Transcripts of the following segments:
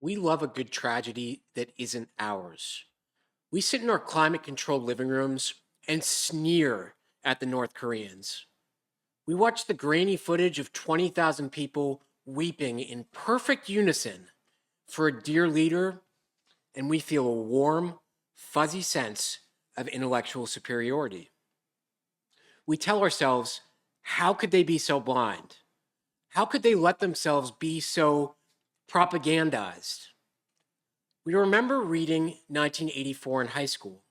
We love a good tragedy that isn't ours. We sit in our climate controlled living rooms and sneer at the North Koreans. We watch the grainy footage of 20,000 people weeping in perfect unison for a dear leader, and we feel a warm, fuzzy sense of intellectual superiority. We tell ourselves, how could they be so blind? How could they let themselves be so propagandized? We remember reading 1984 in high school,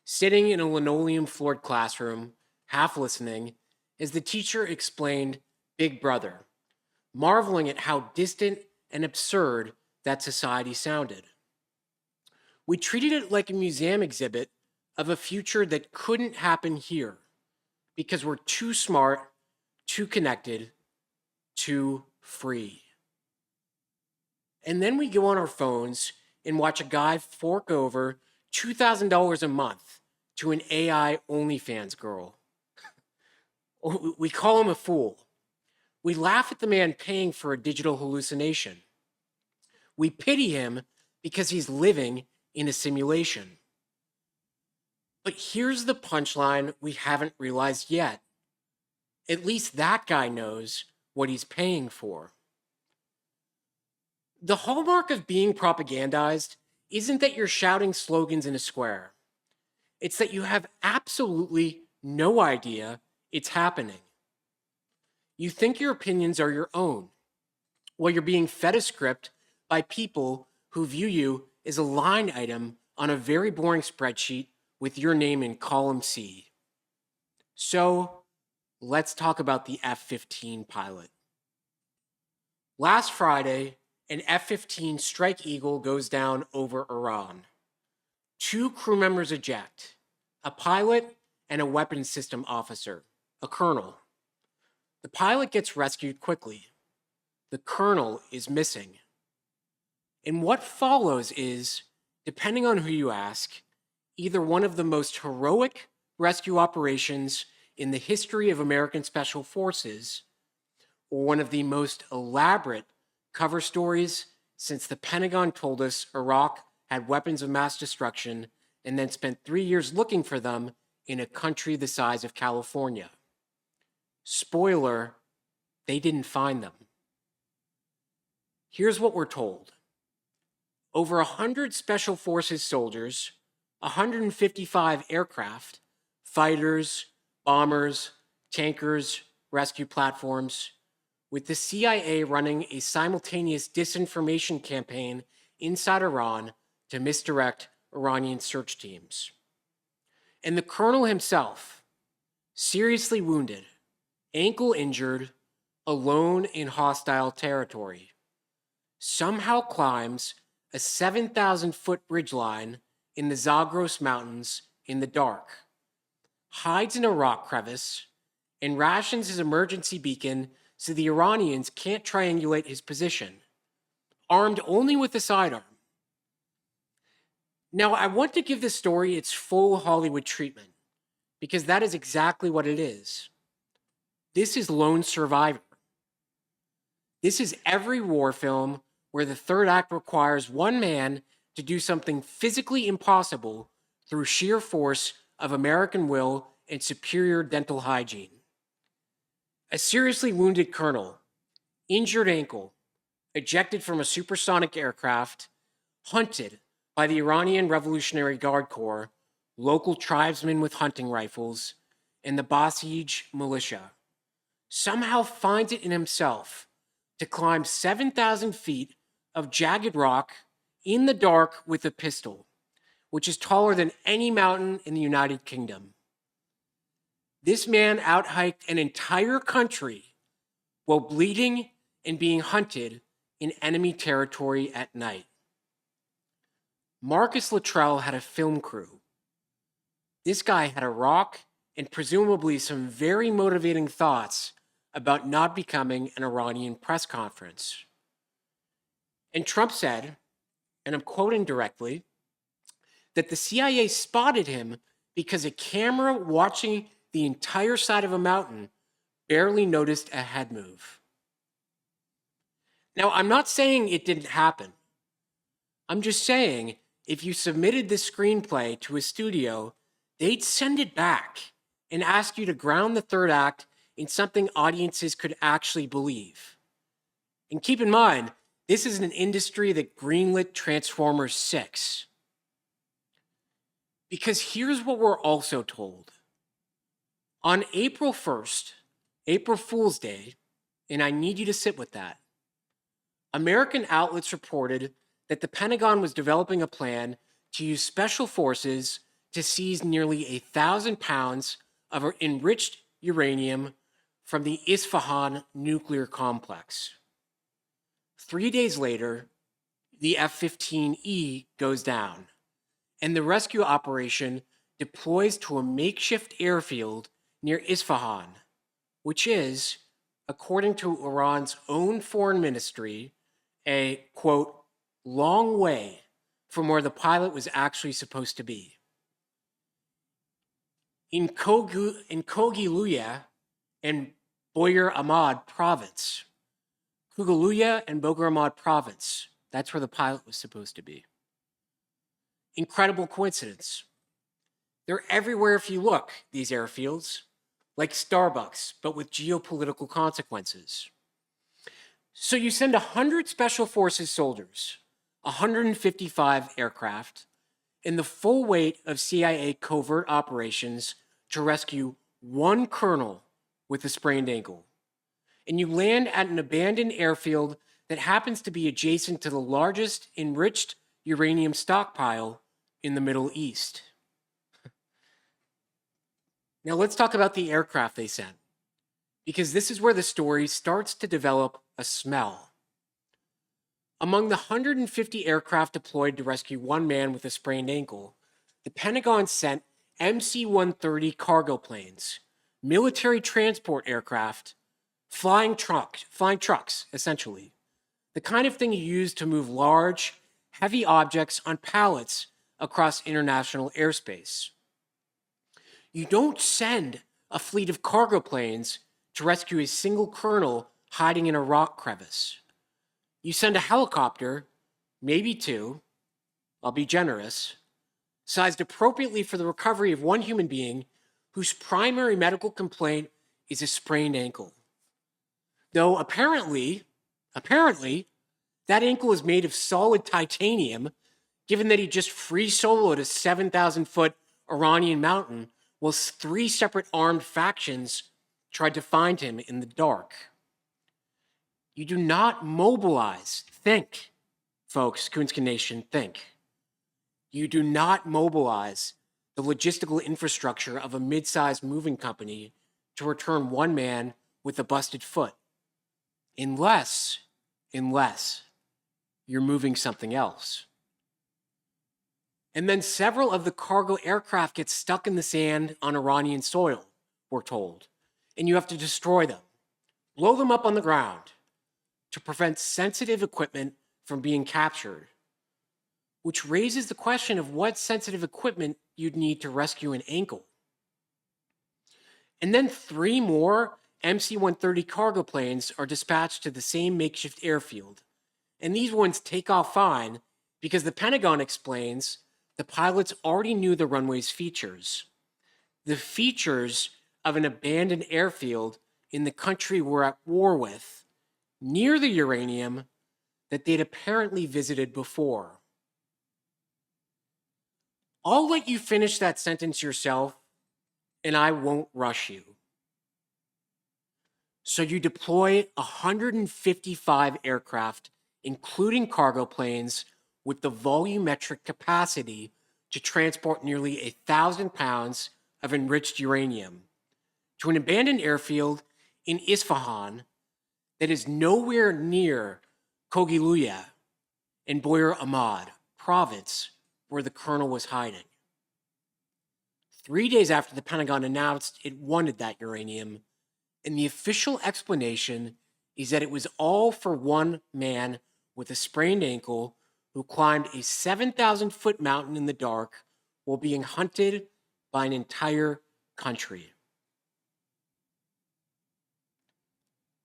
sitting in a linoleum floored classroom, half listening, as the teacher explained Big Brother, marveling at how distant and absurd that society sounded. We treated it like a museum exhibit of a future that couldn't happen here because we're too smart, too connected, too free. And then we go on our phones and watch a guy fork over $2,000 a month to an AI OnlyFans girl. We call him a fool. We laugh at the man paying for a digital hallucination. We pity him because he's living in a simulation. But here's the punchline we haven't realized yet. At least that guy knows what he's paying for. The hallmark of being propagandized isn't that you're shouting slogans in a square. It's that you have absolutely no idea it's happening. You think your opinions are your own, while you're being fed a script by people who view you as a line item on a very boring spreadsheet with your name in column C. So let's talk about the F-15 pilot. Last Friday, an F-15 Strike Eagle goes down over Iran. 2 crew members eject, a pilot and a weapons system officer, a colonel. The pilot gets rescued quickly. The colonel is missing. And what follows is, depending on who you ask, either one of the most heroic rescue operations in the history of American Special Forces, or one of the most elaborate cover stories since the Pentagon told us Iraq had weapons of mass destruction and then spent 3 years looking for them in a country the size of California. Spoiler, they didn't find them. Here's what we're told. Over 100 Special Forces soldiers, 155 aircraft, fighters, bombers, tankers, rescue platforms, with the CIA running a simultaneous disinformation campaign inside Iran to misdirect Iranian search teams. And the colonel himself, seriously wounded, ankle injured, alone in hostile territory, somehow climbs a 7,000-foot bridge line in the Zagros Mountains in the dark, hides in a rock crevice, and rations his emergency beacon so the Iranians can't triangulate his position, armed only with a sidearm. Now, I want to give this story its full Hollywood treatment, because that is exactly what it is. This is Lone Survivor. This is every war film where the third act requires one man to do something physically impossible through sheer force of American will and superior dental hygiene. A seriously wounded colonel, injured ankle, ejected from a supersonic aircraft, hunted by the Iranian Revolutionary Guard Corps, local tribesmen with hunting rifles, and the Basij militia, somehow finds it in himself to climb 7,000 feet of jagged rock in the dark with a pistol, which is taller than any mountain in the United Kingdom. This man outhiked an entire country while bleeding and being hunted in enemy territory at night. Marcus Luttrell had a film crew. This guy had a rock and presumably some very motivating thoughts about not becoming an Iranian press conference. And Trump said, and I'm quoting directly, that the CIA spotted him because a camera watching the entire side of a mountain barely noticed a head move. Now, I'm not saying it didn't happen. I'm just saying, if you submitted this screenplay to a studio, they'd send it back and ask you to ground the third act in something audiences could actually believe. And keep in mind, this is an industry that greenlit Transformers 6. Because here's what we're also told. On April 1st, April Fool's Day, and I need you to sit with that, American outlets reported that the Pentagon was developing a plan to use special forces to seize nearly 1,000 pounds of enriched uranium from the Isfahan nuclear complex. 3 days later, the F-15E goes down, and the rescue operation deploys to a makeshift airfield near Isfahan, which is, according to Iran's own foreign ministry, a, quote, long way from where the pilot was actually supposed to be. In Kogiluya and Boyer Ahmad province, that's where the pilot was supposed to be. Incredible coincidence. They're everywhere if you look, these airfields, like Starbucks, but with geopolitical consequences. So you send 100 Special Forces soldiers, 155 aircraft, and the full weight of CIA covert operations to rescue one colonel with a sprained ankle. And you land at an abandoned airfield that happens to be adjacent to the largest enriched uranium stockpile in the Middle East. Now let's talk about the aircraft they sent, because this is where the story starts to develop a smell. Among the 150 aircraft deployed to rescue one man with a sprained ankle, the Pentagon sent MC-130 cargo planes, military transport aircraft, flying trucks, essentially. The kind of thing you use to move large, heavy objects on pallets across international airspace. You don't send a fleet of cargo planes to rescue a single colonel hiding in a rock crevice. You send a helicopter, maybe two, I'll be generous, sized appropriately for the recovery of one human being whose primary medical complaint is a sprained ankle. Though apparently, that ankle is made of solid titanium, given that he just free soloed a 7,000-foot Iranian mountain while 3 separate armed factions tried to find him in the dark. You do not mobilize. Think, folks, Coonskin Nation, think. You do not mobilize the logistical infrastructure of a mid-sized moving company to return one man with a busted foot, unless you're moving something else. And then several of the cargo aircraft get stuck in the sand on Iranian soil, we're told, and you have to destroy them, blow them up on the ground to prevent sensitive equipment from being captured, which raises the question of what sensitive equipment you'd need to rescue an ankle. And then 3 more MC-130 cargo planes are dispatched to the same makeshift airfield, and these ones take off fine because the Pentagon explains the pilots already knew the runway's features. The features of an abandoned airfield in the country we're at war with, near the uranium that they'd apparently visited before. I'll let you finish that sentence yourself, and I won't rush you. So you deploy 155 aircraft, including cargo planes, with the volumetric capacity to transport nearly 1,000 pounds of enriched uranium to an abandoned airfield in Isfahan that is nowhere near Kogiluya and Boyer Ahmad province where the colonel was hiding. 3 days after the Pentagon announced it wanted that uranium, and the official explanation is that it was all for one man with a sprained ankle who climbed a 7,000-foot mountain in the dark while being hunted by an entire country.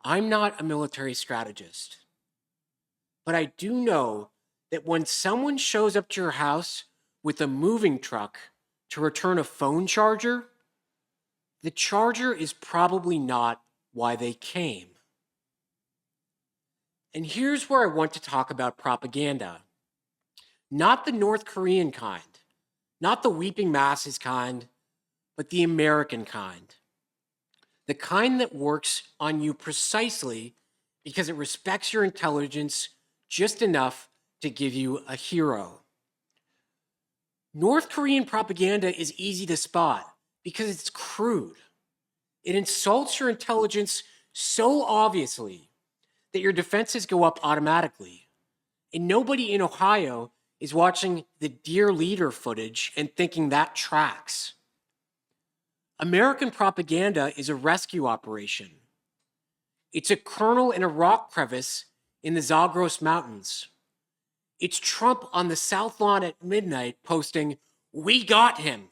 I'm not a military strategist, but I do know that when someone shows up to your house with a moving truck to return a phone charger, the charger is probably not why they came. And here's where I want to talk about propaganda. Not the North Korean kind, not the weeping masses kind, but the American kind. The kind that works on you precisely because it respects your intelligence just enough to give you a hero. North Korean propaganda is easy to spot because it's crude. It insults your intelligence so obviously that your defenses go up automatically. And nobody in Ohio is watching the Dear Leader footage and thinking that tracks. American propaganda is a rescue operation. It's a colonel in a rock crevice in the Zagros Mountains. It's Trump on the South Lawn at midnight posting, "We got him,"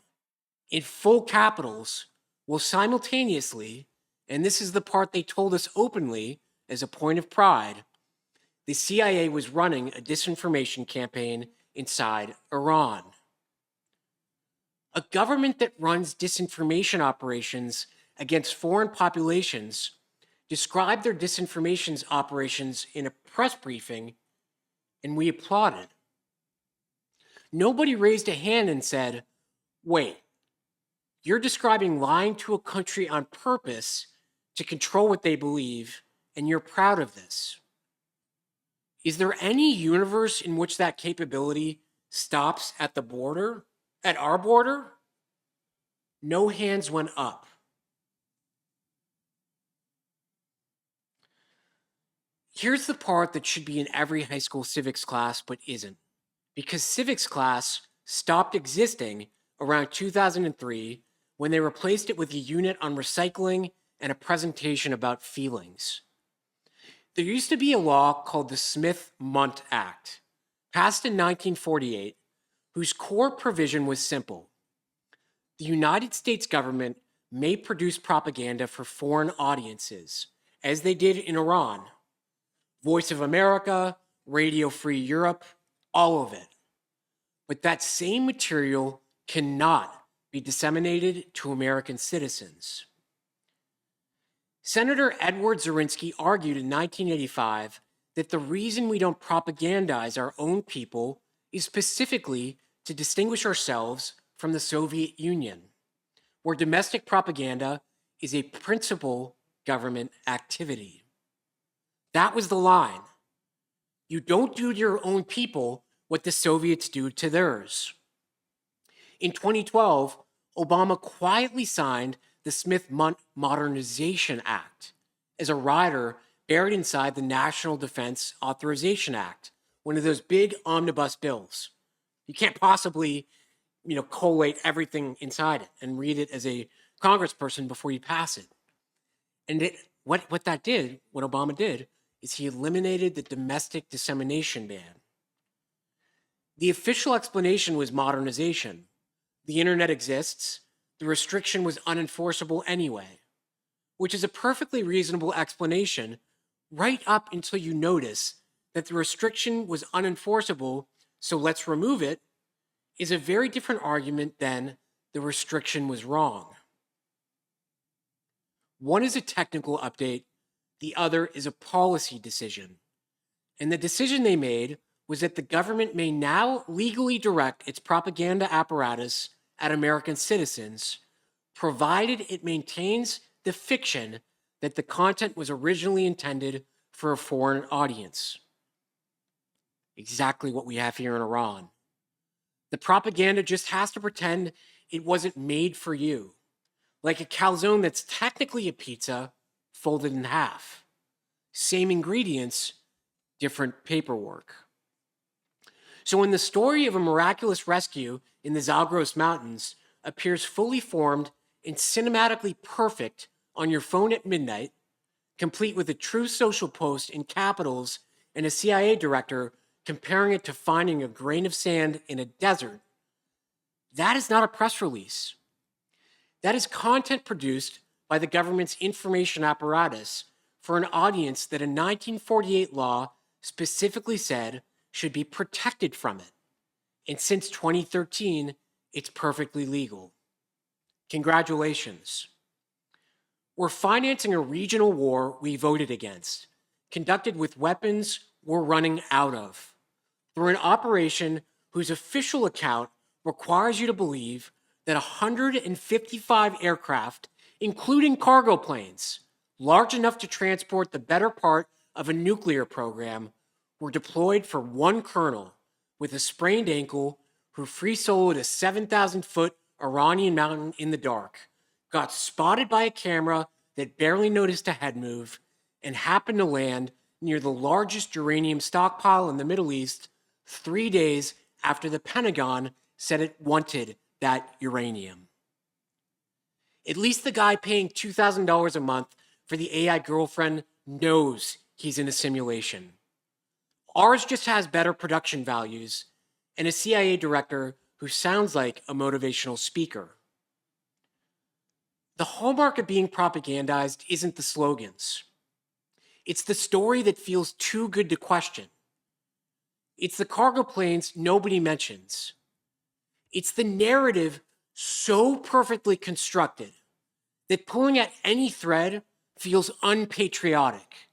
in full capitals, while simultaneously, and this is the part they told us openly as a point of pride, the CIA was running a disinformation campaign inside Iran. A government that runs disinformation operations against foreign populations described their disinformation operations in a press briefing, and we applauded. Nobody raised a hand and said, "Wait, you're describing lying to a country on purpose to control what they believe, and you're proud of this." Is there any universe in which that capability stops at the border, at our border? No hands went up. Here's the part that should be in every high school civics class but isn't. Because civics class stopped existing around 2003 when they replaced it with a unit on recycling and a presentation about feelings. There used to be a law called the Smith-Mundt Act, passed in 1948, whose core provision was simple. The United States government may produce propaganda for foreign audiences, as they did in Iran. Voice of America, Radio Free Europe, all of it. But that same material cannot be disseminated to American citizens. Senator Edward Zirinsky argued in 1985 that the reason we don't propagandize our own people is specifically to distinguish ourselves from the Soviet Union, where domestic propaganda is a principal government activity. That was the line. You don't do to your own people what the Soviets do to theirs. In 2012, Obama quietly signed the Smith-Mundt Modernization Act as a rider buried inside the National Defense Authorization Act, one of those big omnibus bills. You can't possibly, collate everything inside it and read it as a congressperson before you pass it. And what Obama did, is he eliminated the domestic dissemination ban. The official explanation was modernization. The internet exists. The restriction was unenforceable anyway, which is a perfectly reasonable explanation right up until you notice that the restriction was unenforceable, so let's remove it, is a very different argument than the restriction was wrong. One is a technical update, the other is a policy decision. And the decision they made was that the government may now legally direct its propaganda apparatus at American citizens, provided it maintains the fiction that the content was originally intended for a foreign audience. Exactly what we have here in Iran. The propaganda just has to pretend it wasn't made for you, like a calzone that's technically a pizza folded in half. Same ingredients, different paperwork. So when the story of a miraculous rescue in the Zagros Mountains appears fully formed and cinematically perfect on your phone at midnight, complete with a true social post in capitals and a CIA director comparing it to finding a grain of sand in a desert, that is not a press release. That is content produced by the government's information apparatus for an audience that a 1948 law specifically said should be protected from it. And since 2013, it's perfectly legal. Congratulations. We're financing a regional war we voted against, conducted with weapons we're running out of, through an operation whose official account requires you to believe that 155 aircraft, including cargo planes, large enough to transport the better part of a nuclear program, were deployed for one colonel with a sprained ankle who free soloed a 7,000-foot Iranian mountain in the dark, got spotted by a camera that barely noticed a head move, and happened to land near the largest uranium stockpile in the Middle East 3 days after the Pentagon said it wanted that uranium. At least the guy paying $2,000 a month for the AI girlfriend knows he's in a simulation. Ours just has better production values and a CIA director who sounds like a motivational speaker. The hallmark of being propagandized isn't the slogans. It's the story that feels too good to question. It's the cargo planes nobody mentions. It's the narrative so perfectly constructed that pulling at any thread feels unpatriotic.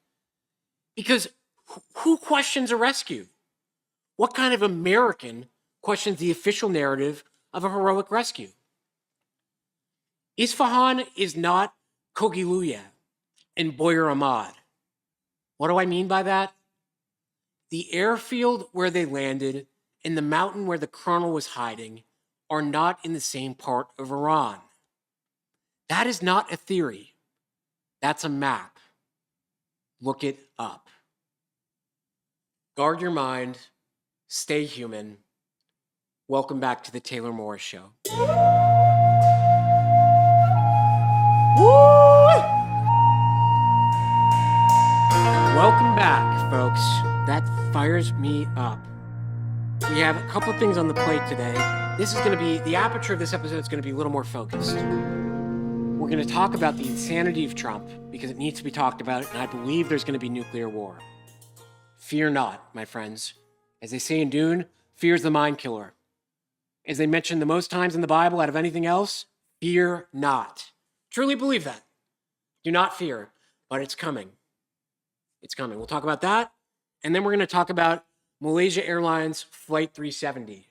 Because who questions a rescue? What kind of American questions the official narrative of a heroic rescue? Isfahan is not Kogiluya and Boyer Ahmad. What do I mean by that? The airfield where they landed and the mountain where the colonel was hiding are not in the same part of Iran. That is not a theory. That's a map. Look it up. Guard your mind. Stay human. Welcome back to the Taylor Morris Show. Woo! Welcome back, folks. That fires me up. We have a couple things on the plate today. This is going to be, the aperture of this episode is going to be a little more focused. We're going to talk about the insanity of Trump because it needs to be talked about, and I believe there's going to be nuclear war. Fear not, my friends. As they say in Dune, fear is the mind killer. As they mention the most times in the Bible out of anything else, fear not. Truly believe that. Do not fear, but it's coming. It's coming. We'll talk about that, and then we're going to talk about Malaysia Airlines Flight 370.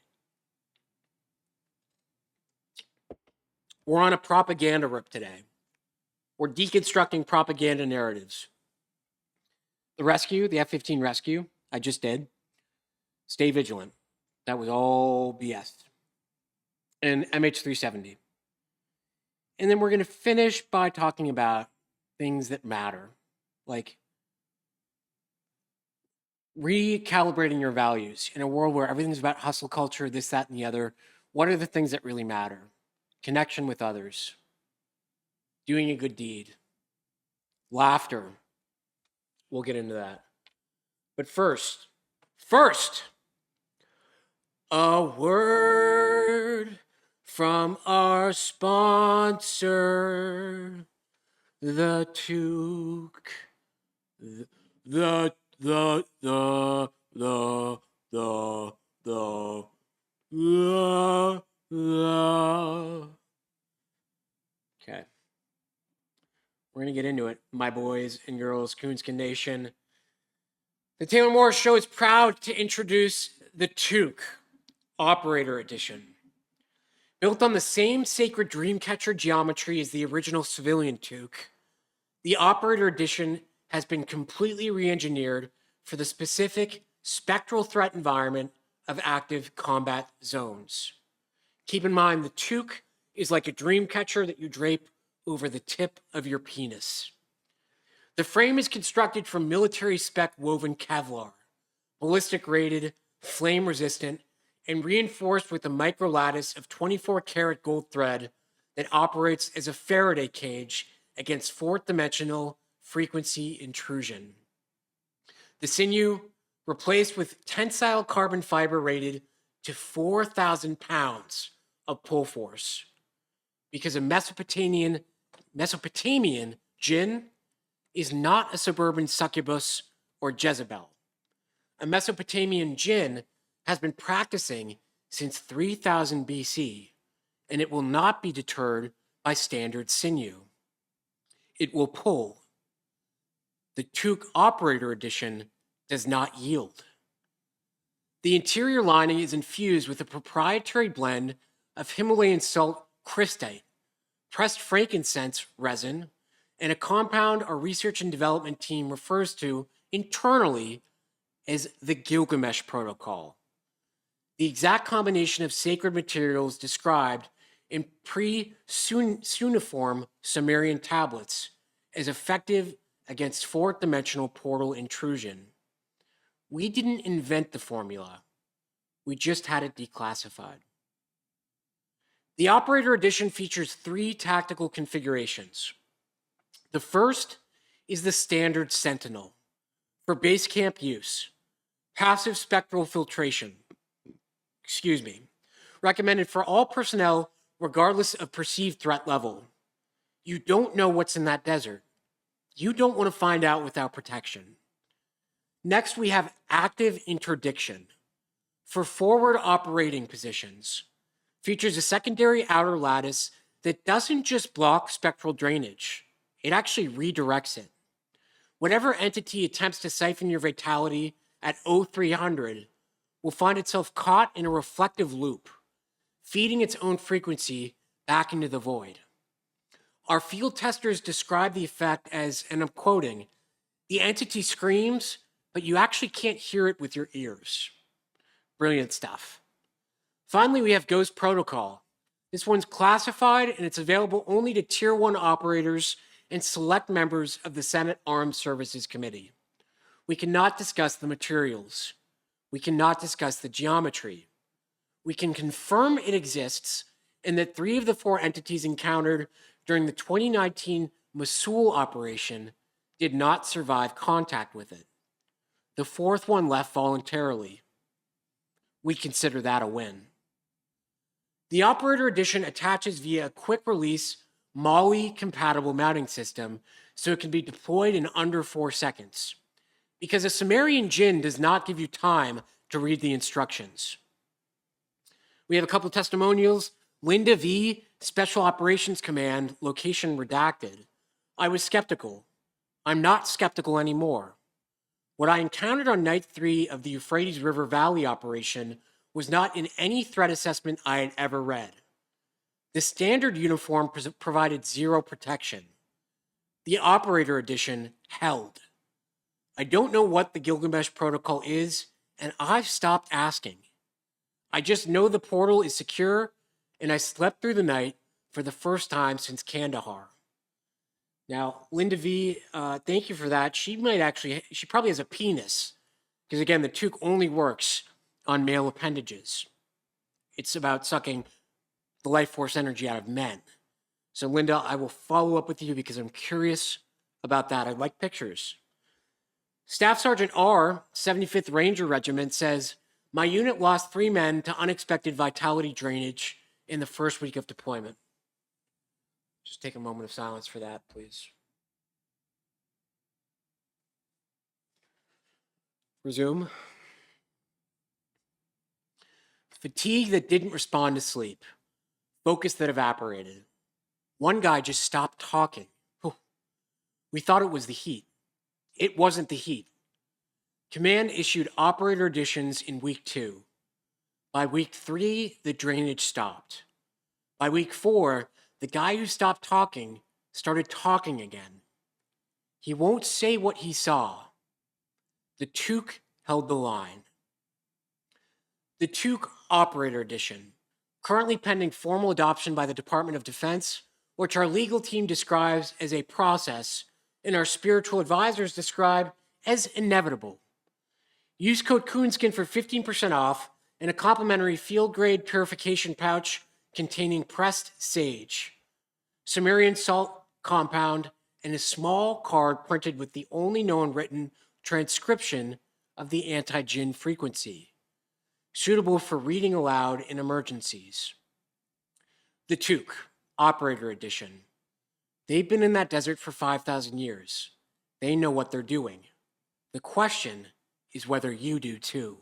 We're on a propaganda rip today. We're deconstructing propaganda narratives. The rescue, the F-15 rescue, I just did. Stay vigilant. That was all BS. And MH370. And then we're going to finish by talking about things that matter, like recalibrating your values in a world where everything's about hustle culture, this, that, and the other. What are the things that really matter? Connection with others, doing a good deed, laughter. We'll get into that. But first, a word from our sponsor, the Toque. Okay. We're going to get into it, my boys and girls, Coonskin Nation. The Taylor Morris Show is proud to introduce the Toque Operator Edition. Built on the same sacred dreamcatcher geometry as the original civilian Toque, the Operator Edition has been completely re-engineered for the specific spectral threat environment of active combat zones. Keep in mind, the Toque is like a dream catcher that you drape over the tip of your penis. The frame is constructed from military spec woven Kevlar, ballistic rated, flame resistant, and reinforced with a micro lattice of 24 karat gold thread that operates as a Faraday cage against fourth dimensional frequency intrusion. The sinew, replaced with tensile carbon fiber rated to 4,000 pounds of pull force, because a Mesopotamian djinn is not a suburban succubus or Jezebel. a Mesopotamian jinn, has been practicing since 3000 BC, and it will not be deterred by standard sinew. It will pull. The Took Operator Edition does not yield. The interior lining is infused with a proprietary blend of Himalayan salt crystite, pressed frankincense resin, and a compound our research and development team refers to internally as the Gilgamesh Protocol. The exact combination of sacred materials described in pre-cuneiform Sumerian tablets is effective against fourth-dimensional portal intrusion. We didn't invent the formula. We just had it declassified. The Operator Edition features 3 tactical configurations. The first is the standard Sentinel for base camp use, passive spectral filtration, recommended for all personnel regardless of perceived threat level. You don't know what's in that desert. You don't want to find out without protection. Next, we have active interdiction for forward operating positions. Features a secondary outer lattice that doesn't just block spectral drainage, it actually redirects it. Whatever entity attempts to siphon your vitality at 0300 will find itself caught in a reflective loop, feeding its own frequency back into the void. Our field testers describe the effect as, and I'm quoting, the entity screams, but you actually can't hear it with your ears. Brilliant stuff. Finally, we have Ghost Protocol. This one's classified and it's available only to Tier 1 operators and select members of the Senate Armed Services Committee. We cannot discuss the materials. We cannot discuss the geometry. We can confirm it exists and that 3 of the 4 entities encountered during the 2019 Mosul operation did not survive contact with it. The 4th one left voluntarily. We consider that a win. The Operator Edition attaches via a quick-release MOLLE-compatible mounting system so it can be deployed in under 4 seconds, because a Sumerian jinn does not give you time to read the instructions. We have a couple testimonials. Linda V, Special Operations Command, location redacted. I was skeptical. I'm not skeptical anymore. What I encountered on night 3 of the Euphrates River Valley operation was not in any threat assessment I had ever read. The standard uniform provided 0 protection. The Operator Edition held. I don't know what the Gilgamesh Protocol is, and I've stopped asking. I just know the portal is secure, and I slept through the night for the first time since Kandahar. Now, Linda V, thank you for that. She probably has a penis, because again, the toque only works on male appendages. It's about sucking the life force energy out of men. So Linda, I will follow up with you because I'm curious about that. I'd like pictures. Staff Sergeant R, 75th Ranger Regiment says, my unit lost 3 men to unexpected vitality drainage in the first week of deployment. Just take a moment of silence for that, please. Resume. Fatigue that didn't respond to sleep. Focus that evaporated. One guy just stopped talking. We thought it was the heat. It wasn't the heat. Command issued Operator Editions in week 2. By week 3, the drainage stopped. By week 4, the guy who stopped talking started talking again. He won't say what he saw. The toque held the line. The toque Operator Edition, currently pending formal adoption by the Department of Defense, which our legal team describes as a process and our spiritual advisors describe as inevitable. Use code Coonskin for 15% off and a complimentary field-grade purification pouch containing pressed sage, Sumerian salt compound, and a small card printed with the only known written transcription of the anti-jinn frequency, suitable for reading aloud in emergencies. The toque, Operator Edition. They've been in that desert for 5,000 years. They know what they're doing. The question is whether you do too.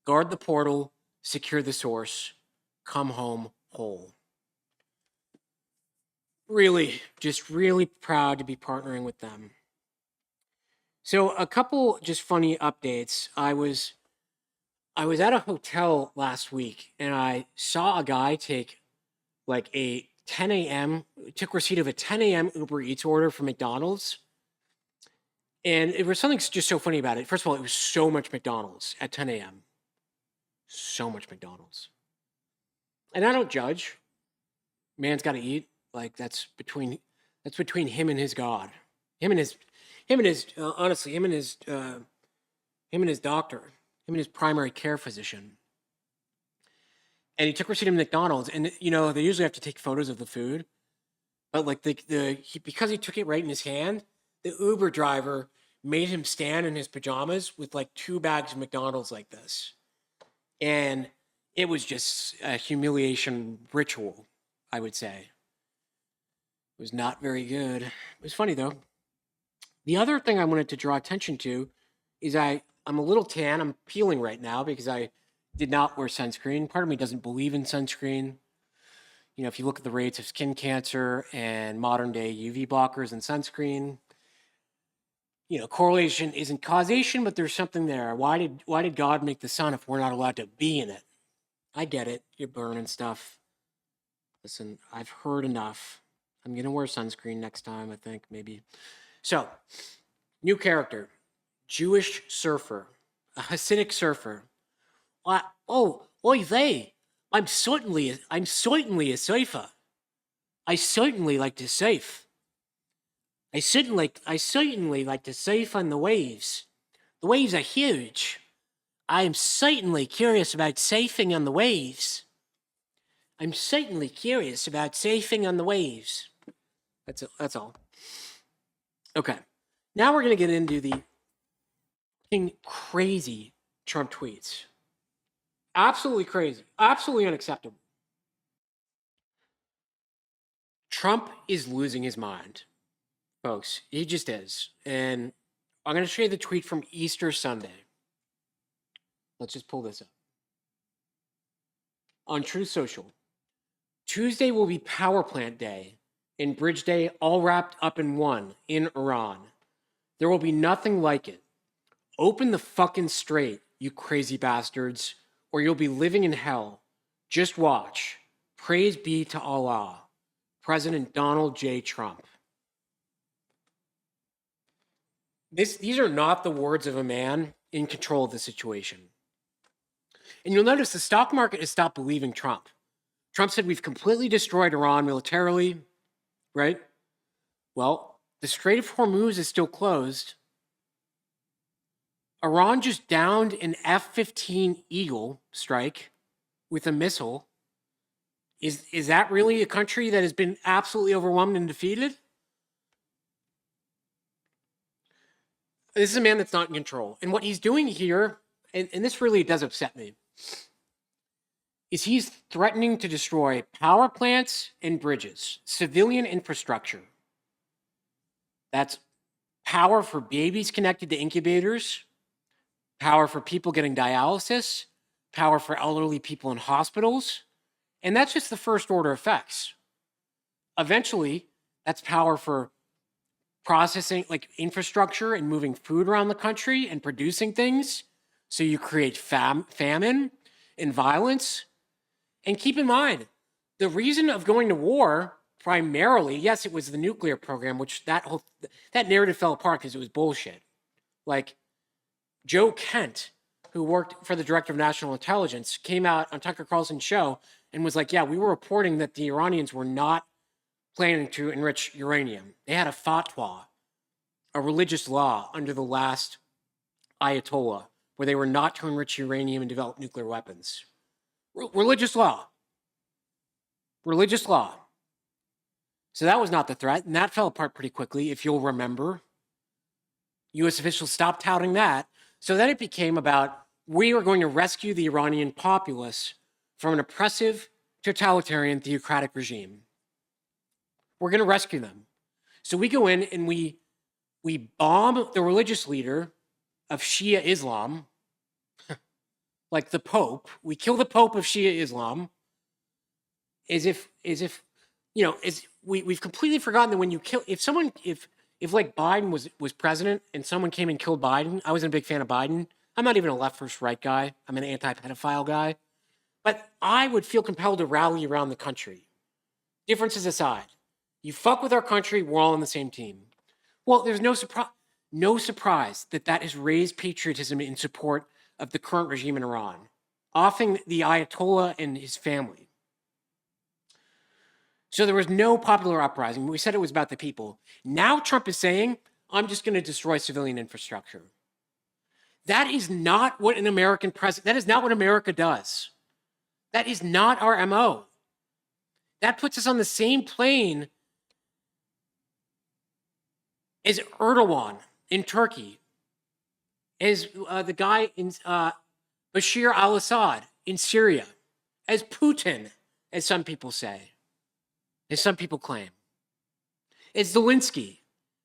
Guard the portal, secure the source, come home whole. Really, just really proud to be partnering with them. So a couple just funny updates. I was at a hotel last week and I saw a guy take like a 10 a.m. took receipt of a 10 a.m. Uber Eats order from McDonald's. And it was something just so funny about it. First of all, it was so much McDonald's at 10 a.m. So much McDonald's. And I don't judge. Man's got to eat. Like that's between him and his God. Him and his honestly, him and his doctor, him and his primary care physician. And he took receipt of McDonald's, and you know they usually have to take photos of the food, but like because he took it right in his hand, the Uber driver made him stand in his pajamas with like 2 bags of McDonald's like this, and it was just a humiliation ritual, I would say. It was not very good. It was funny though. The other thing I wanted to draw attention to is I'm a little tan. I'm peeling right now because I did not wear sunscreen. Part of me doesn't believe in sunscreen. You know, if you look at the rates of skin cancer and modern day UV blockers and sunscreen, you know, correlation isn't causation, but there's something there. Why did God make the sun if we're not allowed to be in it? I get it. You're burning stuff. Listen, I've heard enough. I'm going to wear sunscreen next time, I think, maybe. So, new character, Jewish surfer, a Hasidic surfer. Oy vey, I'm certainly a surfer. I certainly like to surf. I certainly like to surf on the waves. The waves are huge. I am certainly curious about surfing on the waves. I'm certainly curious about surfing on the waves. That's all. Okay. Now we're going to get into the crazy Trump tweets. Absolutely crazy. Absolutely unacceptable. Trump is losing his mind, folks. He just is. And I'm going to show you the tweet from Easter Sunday. Let's just pull this up. On Truth Social, Tuesday will be Power Plant Day and Bridge Day all wrapped up in one in Iran. There will be nothing like it. Open the fucking strait, you crazy bastards, or you'll be living in hell. Just watch. Praise be to Allah. President Donald J. Trump. These are not the words of a man in control of the situation. And you'll notice the stock market has stopped believing Trump. Trump said we've completely destroyed Iran militarily, right? Well, the Strait of Hormuz is still closed. Iran just downed an F-15 Eagle strike with a missile. Is that really a country that has been absolutely overwhelmed and defeated? This is a man that's not in control. And what he's doing here, and this really does upset me, is he's threatening to destroy power plants and bridges, civilian infrastructure. That's power for babies connected to incubators, power for people getting dialysis, power for elderly people in hospitals. And that's just the first order effects. Eventually, that's power for processing, like infrastructure and moving food around the country and producing things. So you create famine and violence. And keep in mind, the reason of going to war primarily, yes, it was the nuclear program, which that narrative fell apart because it was bullshit. Like Joe Kent, who worked for the Director of National Intelligence, came out on Tucker Carlson's show and was like, yeah, we were reporting that the Iranians were not planning to enrich uranium. They had a fatwa, a religious law under the last Ayatollah, where they were not to enrich uranium and develop nuclear weapons. Religious law. Religious law. So that was not the threat, and that fell apart pretty quickly, if you'll remember. U.S. officials stopped touting that. So then it became about, we are going to rescue the Iranian populace from an oppressive, totalitarian, theocratic regime. We're going to rescue them. So we go in and we bomb the religious leader of Shia Islam, like the Pope, we kill the Pope of Shia Islam, as if we've completely forgotten that when you kill, if like Biden was president and someone came and killed Biden, I wasn't a big fan of Biden. I'm not even a left versus right guy. I'm an anti-pedophile guy. But I would feel compelled to rally around the country. Differences aside, you fuck with our country, we're all on the same team. Well, there's no surprise that has raised patriotism in support of the current regime in Iran, often the Ayatollah and his family. So there was no popular uprising. We said it was about the people. Now Trump is saying, I'm just going to destroy civilian infrastructure. That is not what an American president, that is not what America does. That is not our MO. That puts us on the same plane as Erdogan in Turkey, as the guy in Bashir al-Assad in Syria, as Putin, as some people say, as some people claim, as Zelensky,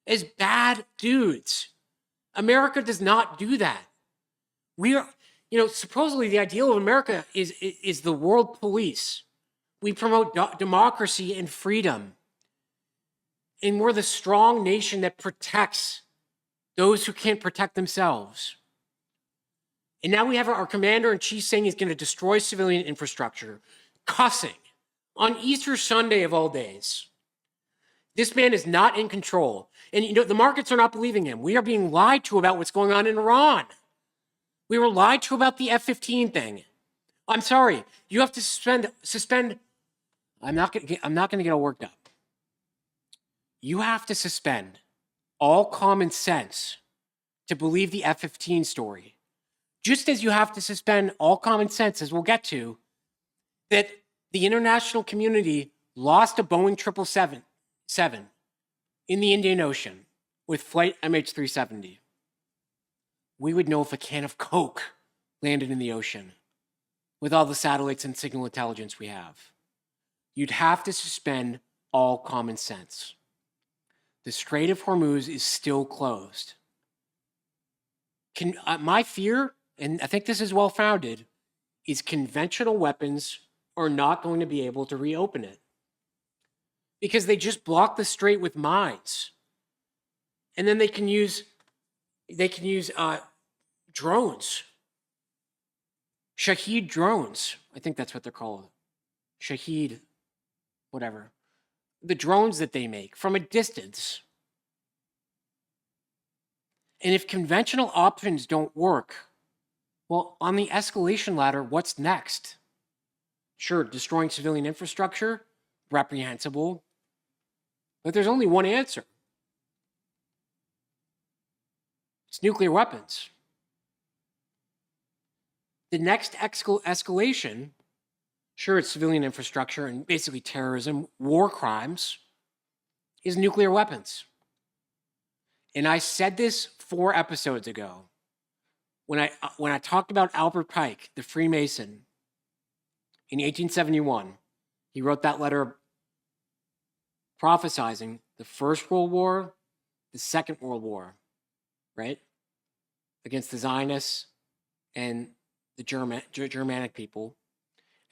as bad dudes. America does not do that. We are, supposedly the ideal of America is the world police. We promote democracy and freedom. And we're the strong nation that protects those who can't protect themselves. And now we have our commander-in-chief saying he's going to destroy civilian infrastructure, cussing on Easter Sunday of all days. This man is not in control. And the markets are not believing him. We are being lied to about what's going on in Iran. We were lied to about the F-15 thing. I'm sorry. You have to suspend. I'm not going to get all worked up. You have to suspend all common sense to believe the F-15 story. Just as you have to suspend all common sense, as we'll get to, that the international community lost a Boeing 777 in the Indian Ocean with flight MH370. We would know if a can of Coke landed in the ocean with all the satellites and signal intelligence we have. You'd have to suspend all common sense. The Strait of Hormuz is still closed. My fear, and I think this is well-founded, is conventional weapons are not going to be able to reopen it because they just block the strait with mines. And then they can use drones, Shahed drones. I think that's what they're called. Shahed, whatever. The drones that they make from a distance. And if conventional options don't work, well, on the escalation ladder, what's next? Sure, destroying civilian infrastructure, reprehensible, but there's only one answer. It's nuclear weapons. The next escalation, sure, it's civilian infrastructure and basically terrorism, war crimes, is nuclear weapons. And I said this 4 episodes ago when I talked about Albert Pike, the Freemason, in 1871. He wrote that letter prophesizing the First World War, the Second World War, right? Against the Zionists and the Germanic people.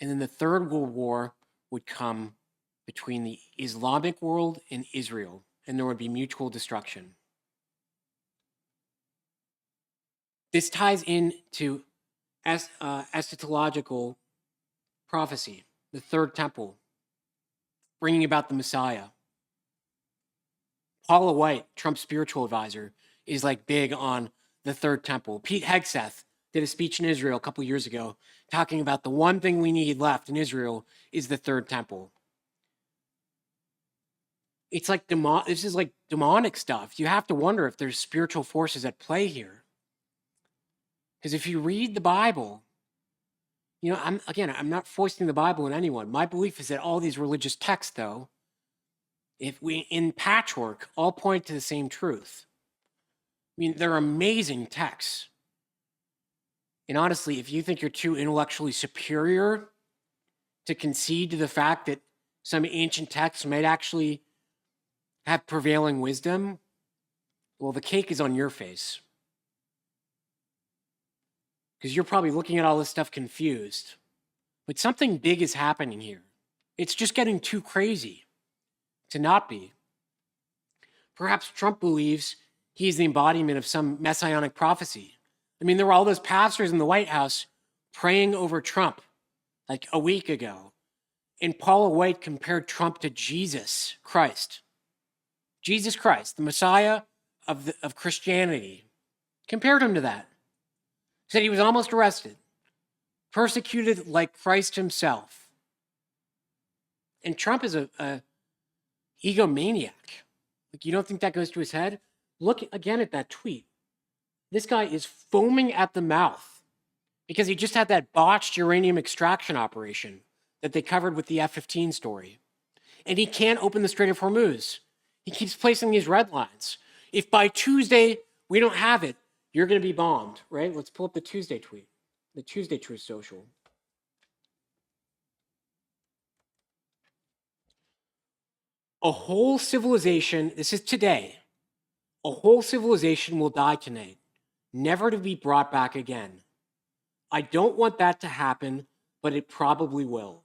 And then the Third World War would come between the Islamic world and Israel, and there would be mutual destruction. This ties into eschatological prophecy, the third temple, bringing about the Messiah. Paula White, Trump's spiritual advisor, is like big on the third temple. Pete Hegseth did a speech in Israel a couple years ago talking about the one thing we need left in Israel is the third temple. It's like this is like demonic stuff. You have to wonder if there's spiritual forces at play here. Because if you read the Bible, I'm not foisting the Bible on anyone. My belief is that all these religious texts, though, if we in patchwork, all point to the same truth. I mean, they're amazing texts. And honestly, if you think you're too intellectually superior to concede to the fact that some ancient texts might actually have prevailing wisdom, well, the cake is on your face. because you're probably looking at all this stuff confused. But something big is happening here. It's just getting too crazy to not be. Perhaps Trump believes he's the embodiment of some messianic prophecy. I mean, there were all those pastors in the White House praying over Trump like a week ago. And Paula White compared Trump to Jesus Christ. Jesus Christ, the Messiah of Christianity, compared him to that. Said he was almost arrested, persecuted like Christ himself. And Trump is a egomaniac. Like, you don't think that goes to his head? Look again at that tweet. This guy is foaming at the mouth because he just had that botched uranium extraction operation that they covered with the F-15 story. And he can't open the Strait of Hormuz. He keeps placing these red lines. If by Tuesday we don't have it, you're going to be bombed, right? Let's pull up the Tuesday tweet, the Tuesday Truth Social. A whole civilization, this is today, a whole civilization will die tonight, never to be brought back again. I don't want that to happen, but it probably will.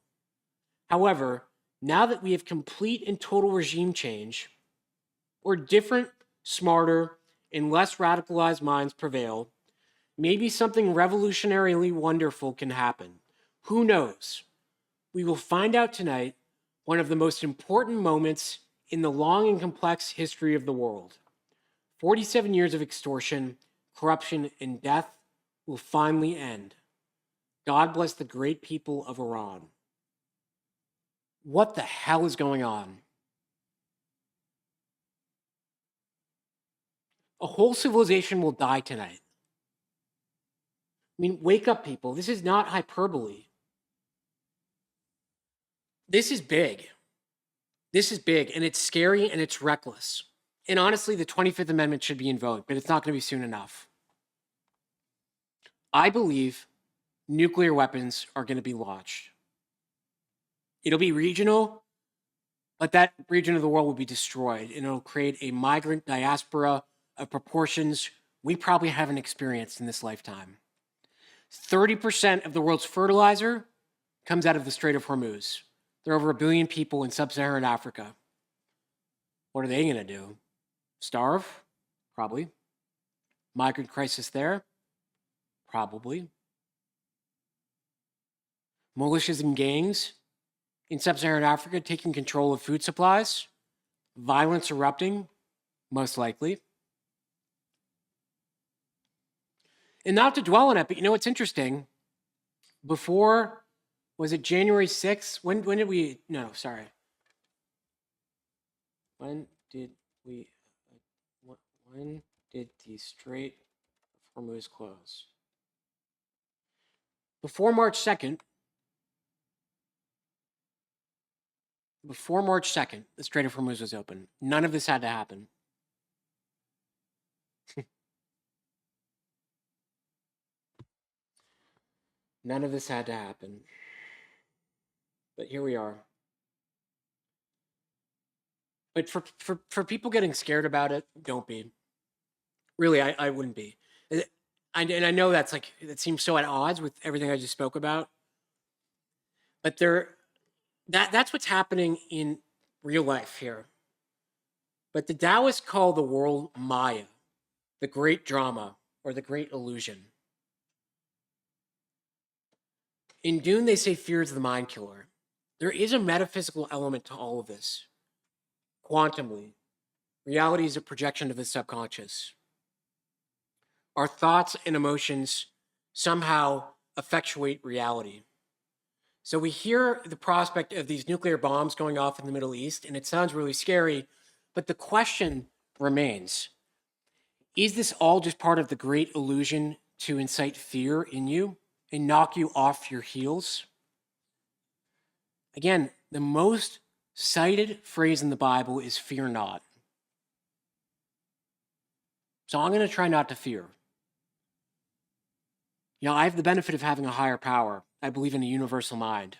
However, now that we have complete and total regime change, or different, smarter, and less radicalized minds prevail, maybe something revolutionarily wonderful can happen. Who knows? We will find out tonight, one of the most important moments in the long and complex history of the world. 47 years of extortion, corruption, and death will finally end. God bless the great people of Iran. What the hell is going on? A whole civilization will die tonight. I mean, wake up, people. This is not hyperbole. This is big. This is big, and it's scary, and it's reckless. And honestly, the 25th Amendment should be invoked, but it's not going to be soon enough. I believe nuclear weapons are going to be launched. It'll be regional, but that region of the world will be destroyed, and it'll create a migrant diaspora of proportions we probably haven't experienced in this lifetime. 30% of the world's fertilizer comes out of the Strait of Hormuz. There are over 1 billion people in sub-Saharan Africa. What are they going to do? Starve? Probably. Migrant crisis there? Probably. Militias and gangs in sub-Saharan Africa taking control of food supplies? Violence erupting? Most likely. And not to dwell on it, but you know what's interesting? Before, was it January 6th? When did we, no, sorry. When did the Strait of Hormuz close? Before March 2nd, the Strait of Hormuz was open. None of this had to happen. None of this had to happen. But here we are. But for people getting scared about it, don't be. Really, I wouldn't be. And I know that's like, it seems so at odds with everything I just spoke about. But that's what's happening in real life here. But the Taoists call the world Maya, the great drama, or the great illusion. In Dune, they say fear is the mind killer. There is a metaphysical element to all of this. Quantumly, reality is a projection of the subconscious. Our thoughts and emotions somehow effectuate reality. So we hear the prospect of these nuclear bombs going off in the Middle East, and it sounds really scary, but the question remains, is this all just part of the great illusion to incite fear in you and knock you off your heels? Again, the most cited phrase in the Bible is fear not. So I'm going to try not to fear. You know, I have the benefit of having a higher power. I believe in a universal mind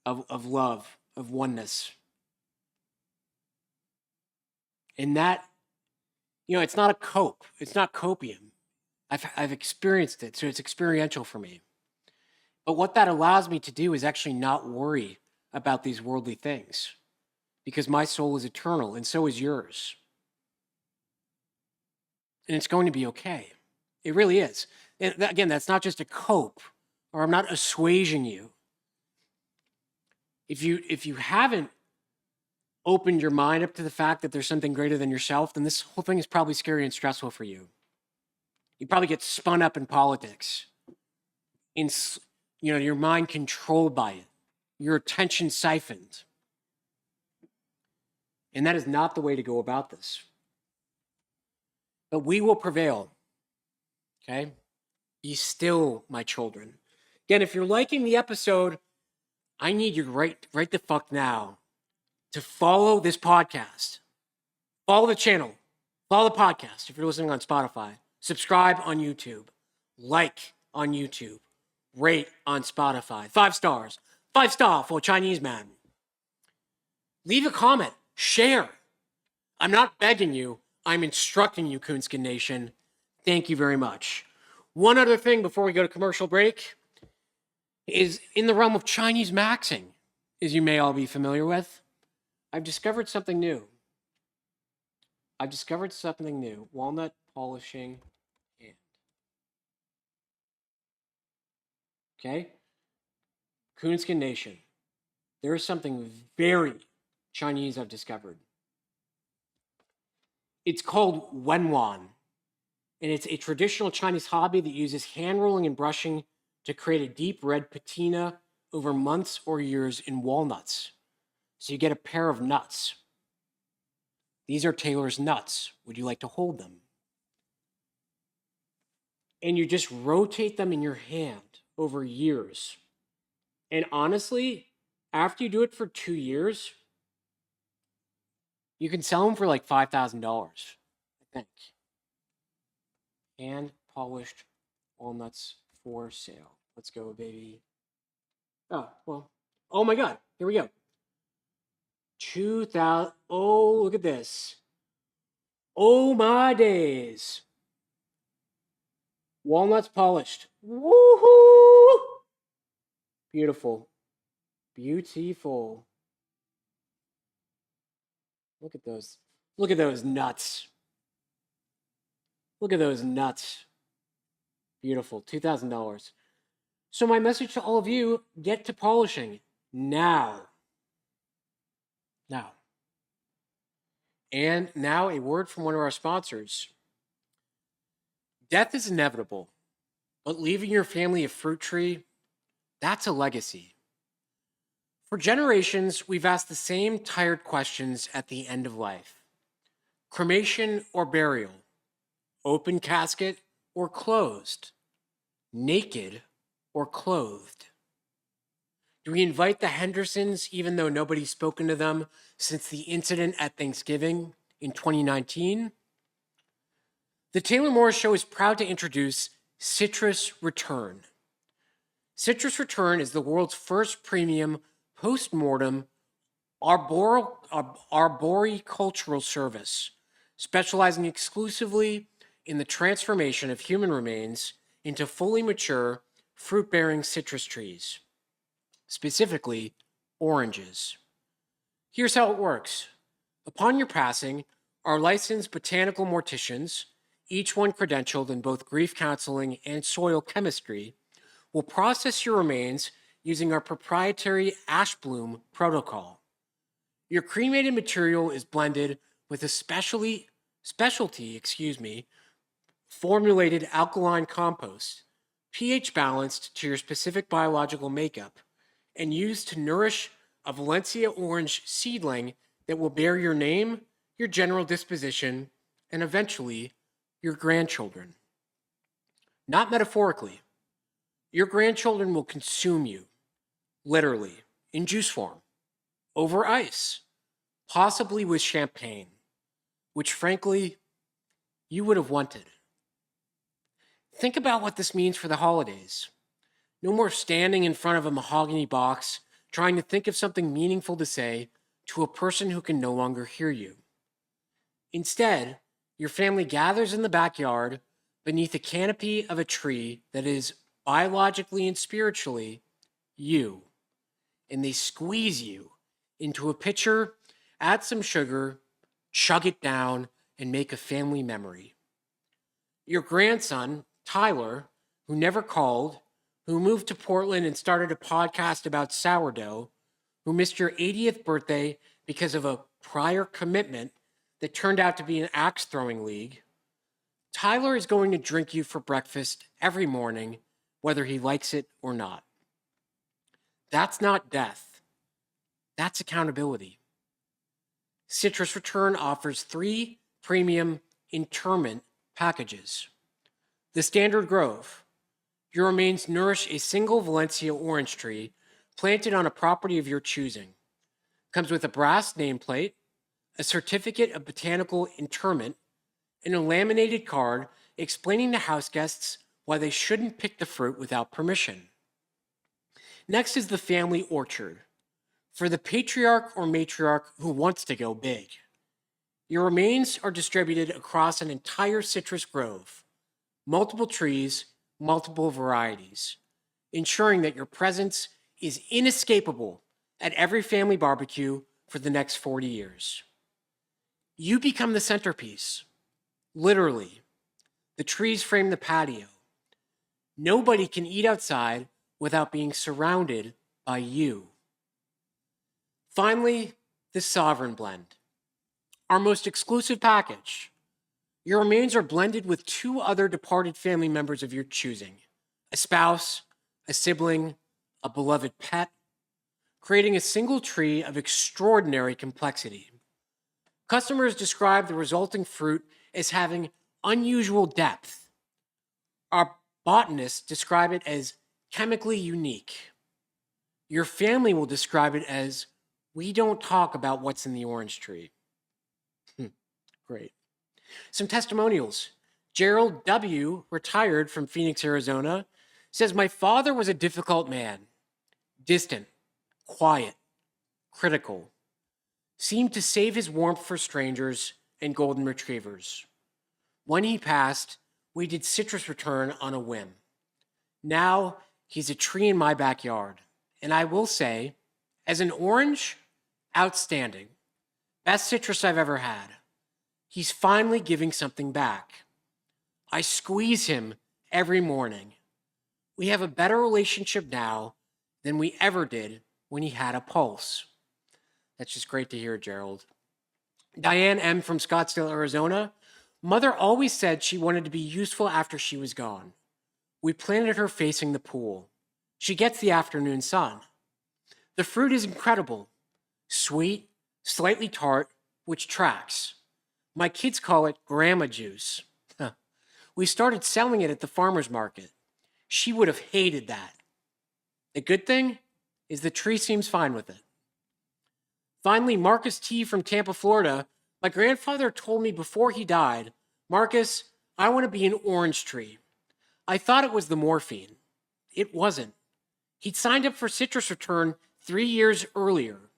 of love, of oneness. And that, you know, it's not a cope. It's not copium. I've experienced it, so it's experiential for me. But what that allows me to do is actually not worry about these worldly things because my soul is eternal and so is yours. And it's going to be okay. It really is. And again, that's not just a cope, or I'm not assuaging you. If you haven't opened your mind up to the fact that there's something greater than yourself, then this whole thing is probably scary and stressful for you. You probably get spun up in politics, in your mind controlled by it, your attention siphoned. And that is not the way to go about this. But we will prevail. Okay? Be still, my children. Again, if you're liking the episode, I need you right the fuck now to follow this podcast. Follow the channel. Follow the podcast if you're listening on Spotify. Subscribe on YouTube. Like on YouTube. Rate on Spotify. 5 stars. 5 star for a Chinese man. Leave a comment. Share. I'm not begging you. I'm instructing you, Coonskin Nation. Thank you very much. One other thing before we go to commercial break is in the realm of Chinese maxing, as you may all be familiar with. I've discovered something new. Walnut polishing hand. Okay? Coonskin Nation. There is something very Chinese I've discovered. It's called wenwan, and it's a traditional Chinese hobby that uses hand rolling and brushing to create a deep red patina over months or years in walnuts. So you get a pair of nuts. These are Taylor's nuts. Would you like to hold them? And you just rotate them in your hand over years. And honestly, after you do it for 2 years, you can sell them for like $5,000, I think. Hand polished walnuts for sale. Let's go, baby. Oh, well. Oh my God. Here we go. 2,000. Oh, look at this. Oh my days. Walnuts polished. Woohoo! Beautiful. Beautiful. Look at those. Look at those nuts. Look at those nuts. Beautiful. $2,000. So my message to all of you, get to polishing now. Now. And now a word from one of our sponsors. Death is inevitable, but leaving your family a fruit tree, that's a legacy. For generations, we've asked the same tired questions at the end of life. Cremation or burial? Open casket or closed? Naked or clothed? Do we invite the Hendersons even though nobody's spoken to them since the incident at Thanksgiving in 2019? The Taylor Morris Show is proud to introduce Citrus Return. Citrus Return is the world's first premium post-mortem arboricultural service, specializing exclusively in the transformation of human remains into fully mature, fruit-bearing citrus trees, specifically oranges. Here's how it works. Upon your passing, our licensed botanical morticians, each one credentialed in both grief counseling and soil chemistry, will process your remains using our proprietary ash bloom protocol. Your cremated material is blended with a specialty formulated alkaline compost, pH balanced to your specific biological makeup, and used to nourish a Valencia orange seedling that will bear your name, your general disposition, and eventually your grandchildren. Not metaphorically. Your grandchildren will consume you, literally, in juice form, over ice, possibly with champagne, which frankly, you would have wanted. Think about what this means for the holidays. No more standing in front of a mahogany box trying to think of something meaningful to say to a person who can no longer hear you. Instead, your family gathers in the backyard beneath the canopy of a tree that is biologically and spiritually you. And they squeeze you into a pitcher, add some sugar, chug it down, and make a family memory. Your grandson, Tyler, who never called, who moved to Portland and started a podcast about sourdough, who missed your 80th birthday because of a prior commitment that turned out to be an axe throwing league. Tyler is going to drink you for breakfast every morning, whether he likes it or not. That's not death. That's accountability. Citrus Return offers 3 premium interment packages. The Standard Grove. Your remains nourish a single Valencia orange tree planted on a property of your choosing. Comes with a brass nameplate, a certificate of botanical interment, and a laminated card explaining to house guests why they shouldn't pick the fruit without permission. Next is the Family Orchard, for the patriarch or matriarch who wants to go big. Your remains are distributed across an entire citrus grove, multiple trees, multiple varieties, ensuring that your presence is inescapable at every family barbecue for the next 40 years. You become the centerpiece. Literally, the trees frame the patio. Nobody can eat outside without being surrounded by you. Finally, the Sovereign Blend, our most exclusive package. Your remains are blended with 2 other departed family members of your choosing, a spouse, a sibling, a beloved pet, creating a single tree of extraordinary complexity. Customers describe the resulting fruit as having unusual depth. Our botanists describe it as chemically unique. Your family will describe it as, we don't talk about what's in the orange tree. Great. Some testimonials. Gerald W., retired from Phoenix, Arizona, says, my father was a difficult man, distant, quiet, critical, seemed to save his warmth for strangers and golden retrievers. When he passed, we did Citrus Return on a whim. Now he's a tree in my backyard. And I will say, as an orange, outstanding. Best citrus I've ever had. He's finally giving something back. I squeeze him every morning. We have a better relationship now than we ever did when he had a pulse. That's just great to hear, Gerald. Diane M. from Scottsdale, Arizona. Mother always said she wanted to be useful after she was gone. We planted her facing the pool. She gets the afternoon sun. The fruit is incredible. Sweet, slightly tart, which tracks. My kids call it grandma juice. We started selling it at the farmer's market. She would have hated that. The good thing is the tree seems fine with it. Finally, Marcus T. from Tampa, Florida. My grandfather told me before he died, Marcus, I want to be an orange tree. I thought it was the morphine. It wasn't. He'd signed up for Citrus Return 3 years earlier.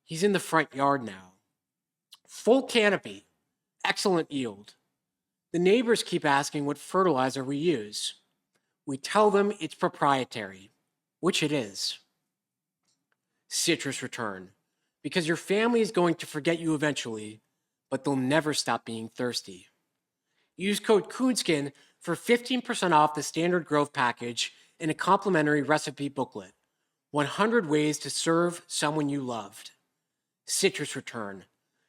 He's in the front yard now. Full canopy, excellent yield. The neighbors keep asking what fertilizer we use. We tell them it's proprietary, which it is. Citrus Return, because your family is going to forget you eventually, but they'll never stop being thirsty. Use code Coonskin for 15% off the Standard Grove package and a complimentary recipe booklet. 100 ways to serve someone you loved. Citrus Return.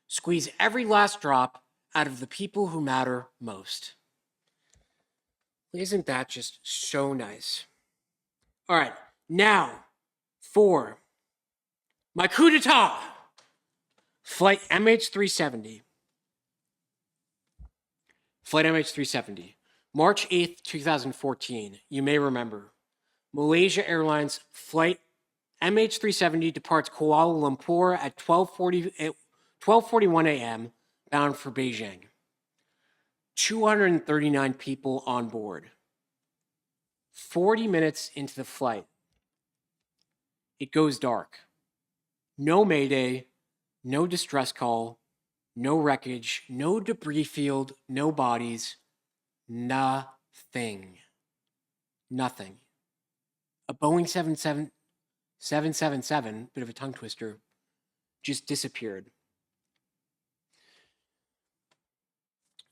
Squeeze every last drop out of the people who matter most. Isn't that just so nice? All right, now for my coup d'etat. Flight MH370. Flight MH370. March 8th, 2014. You may remember. Malaysia Airlines Flight MH370 departs Kuala Lumpur at 12:41 a.m. bound for Beijing. 239 people on board. 40 minutes into the flight, it goes dark. No mayday, no distress call, no wreckage, no debris field, no bodies, Nothing. Nothing. A Boeing 777, bit of a tongue twister, just disappeared.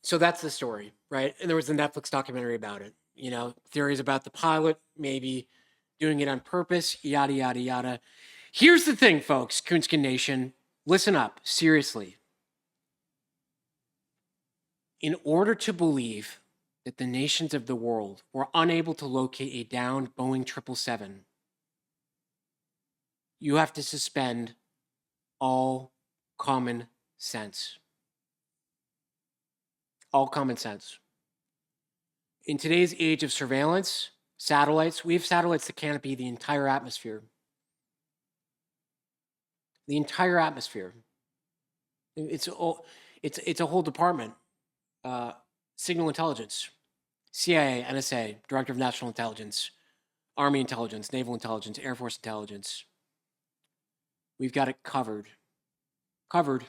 So that's the story, right? And there was a Netflix documentary about it. You know, theories about the pilot, maybe doing it on purpose, yada, yada, yada. Here's the thing, folks, Coonskin Nation. Listen up, seriously. In order to believe that the nations of the world were unable to locate a downed Boeing 777, you have to suspend all common sense. All common sense. In today's age of surveillance, satellites, we have satellites that canopy the entire atmosphere. The entire atmosphere. It's a whole department. Signal intelligence, CIA, NSA, Director of National Intelligence, Army Intelligence, Naval Intelligence, Air Force Intelligence. We've got it covered. Covered.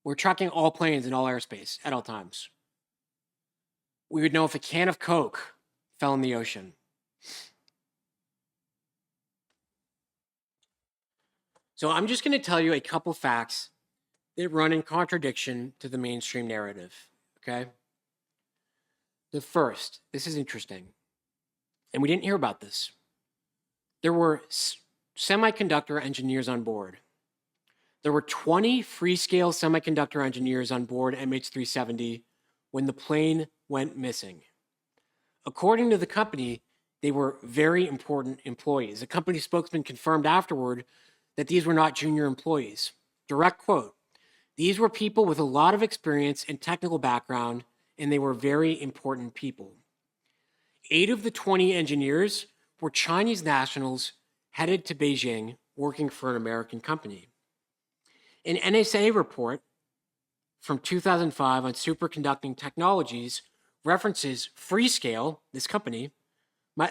We're tracking all planes in all airspace at all times. We would know if a can of Coke fell in the ocean. So I'm just going to tell you a couple facts that run in contradiction to the mainstream narrative, okay? The first, this is interesting, and we didn't hear about this. There were semiconductor engineers on board. There were 20 free-scale semiconductor engineers on board MH370 when the plane went missing. According to the company, they were very important employees. The company spokesman confirmed afterward that these were not junior employees. Direct quote, "These were people with a lot of experience and technical background, and they were very important people." 8 of the 20 engineers were Chinese nationals headed to Beijing working for an American company. An NSA report from 2005 on superconducting technologies references Freescale, this company,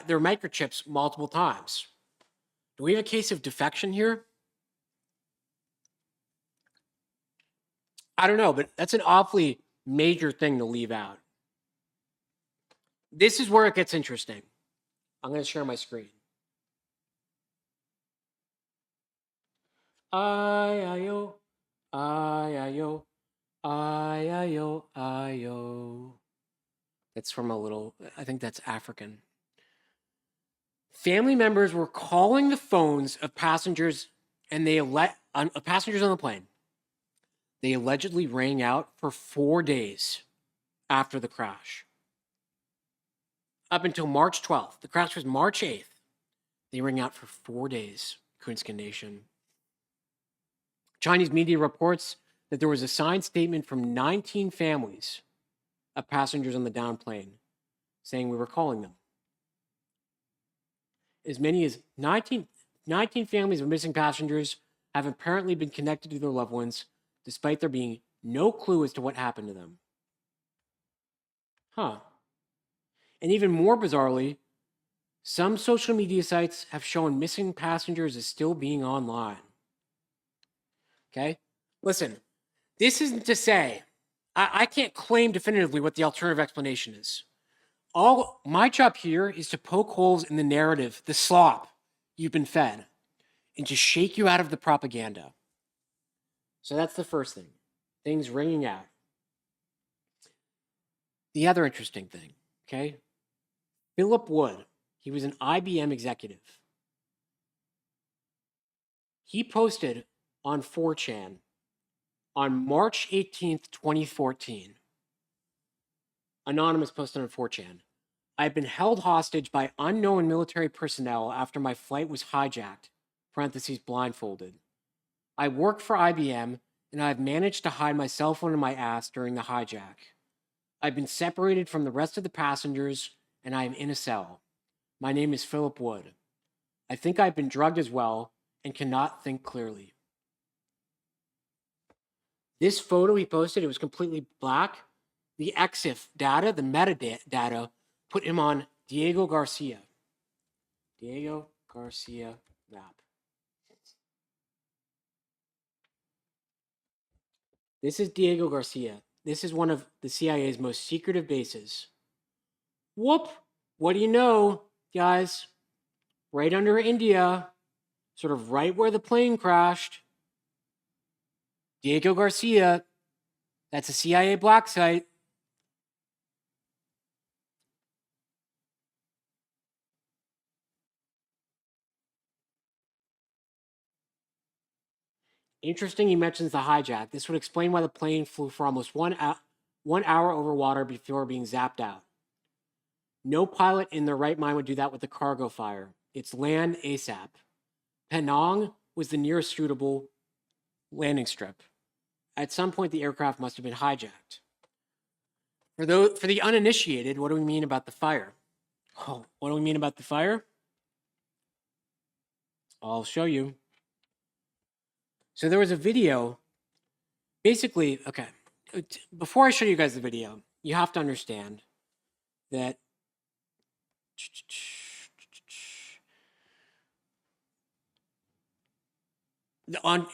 their microchips multiple times. Do we have a case of defection here? I don't know, but that's an awfully major thing to leave out. This is where it gets interesting. I'm going to share my screen. I-I-O, I-I-O, I-I-O, I-O. That's from I think that's African. Family members were calling the phones of passengers and passengers on the plane. They allegedly rang out for 4 days after the crash. Up until March 12th. The crash was March 8th. They rang out for 4 days, Coonskin Nation. Chinese media reports that there was a signed statement from 19 families of passengers on the downed plane saying we were calling them. As many as 19 families of missing passengers have apparently been connected to their loved ones, despite there being no clue as to what happened to them. Huh. And even more bizarrely, some social media sites have shown missing passengers as still being online. Okay? Listen, this isn't to say, I can't claim definitively what the alternative explanation is. All my job here is to poke holes in the narrative, the slop you've been fed, and to shake you out of the propaganda. So that's the first thing. Things ringing out. The other interesting thing, okay? Philip Wood, he was an IBM executive. He posted on 4chan on March 18th, 2014. Anonymous posted on 4chan. "I've been held hostage by unknown military personnel after my flight was hijacked, parentheses blindfolded. I work for IBM and I've managed to hide my cell phone in my ass during the hijack. I've been separated from the rest of the passengers and I am in a cell. My name is Philip Wood. I think I've been drugged as well and cannot think clearly." This photo he posted, it was completely black. The EXIF data, the metadata, put him on Diego Garcia. Diego Garcia map. This is Diego Garcia. This is one of the CIA's most secretive bases. Whoop! What do you know, guys? Right under India, sort of right where the plane crashed. Diego Garcia, that's a CIA black site. Interesting he mentions the hijack. This would explain why the plane flew for almost 1 hour over water before being zapped out. No pilot in their right mind would do that with a cargo fire. It's land ASAP. Penang was the nearest suitable landing strip. At some point, the aircraft must have been hijacked. For the uninitiated, what do we mean about the fire? Oh, what do we mean about the fire? I'll show you. So there was a video. Basically, okay, before I show you guys the video, you have to understand that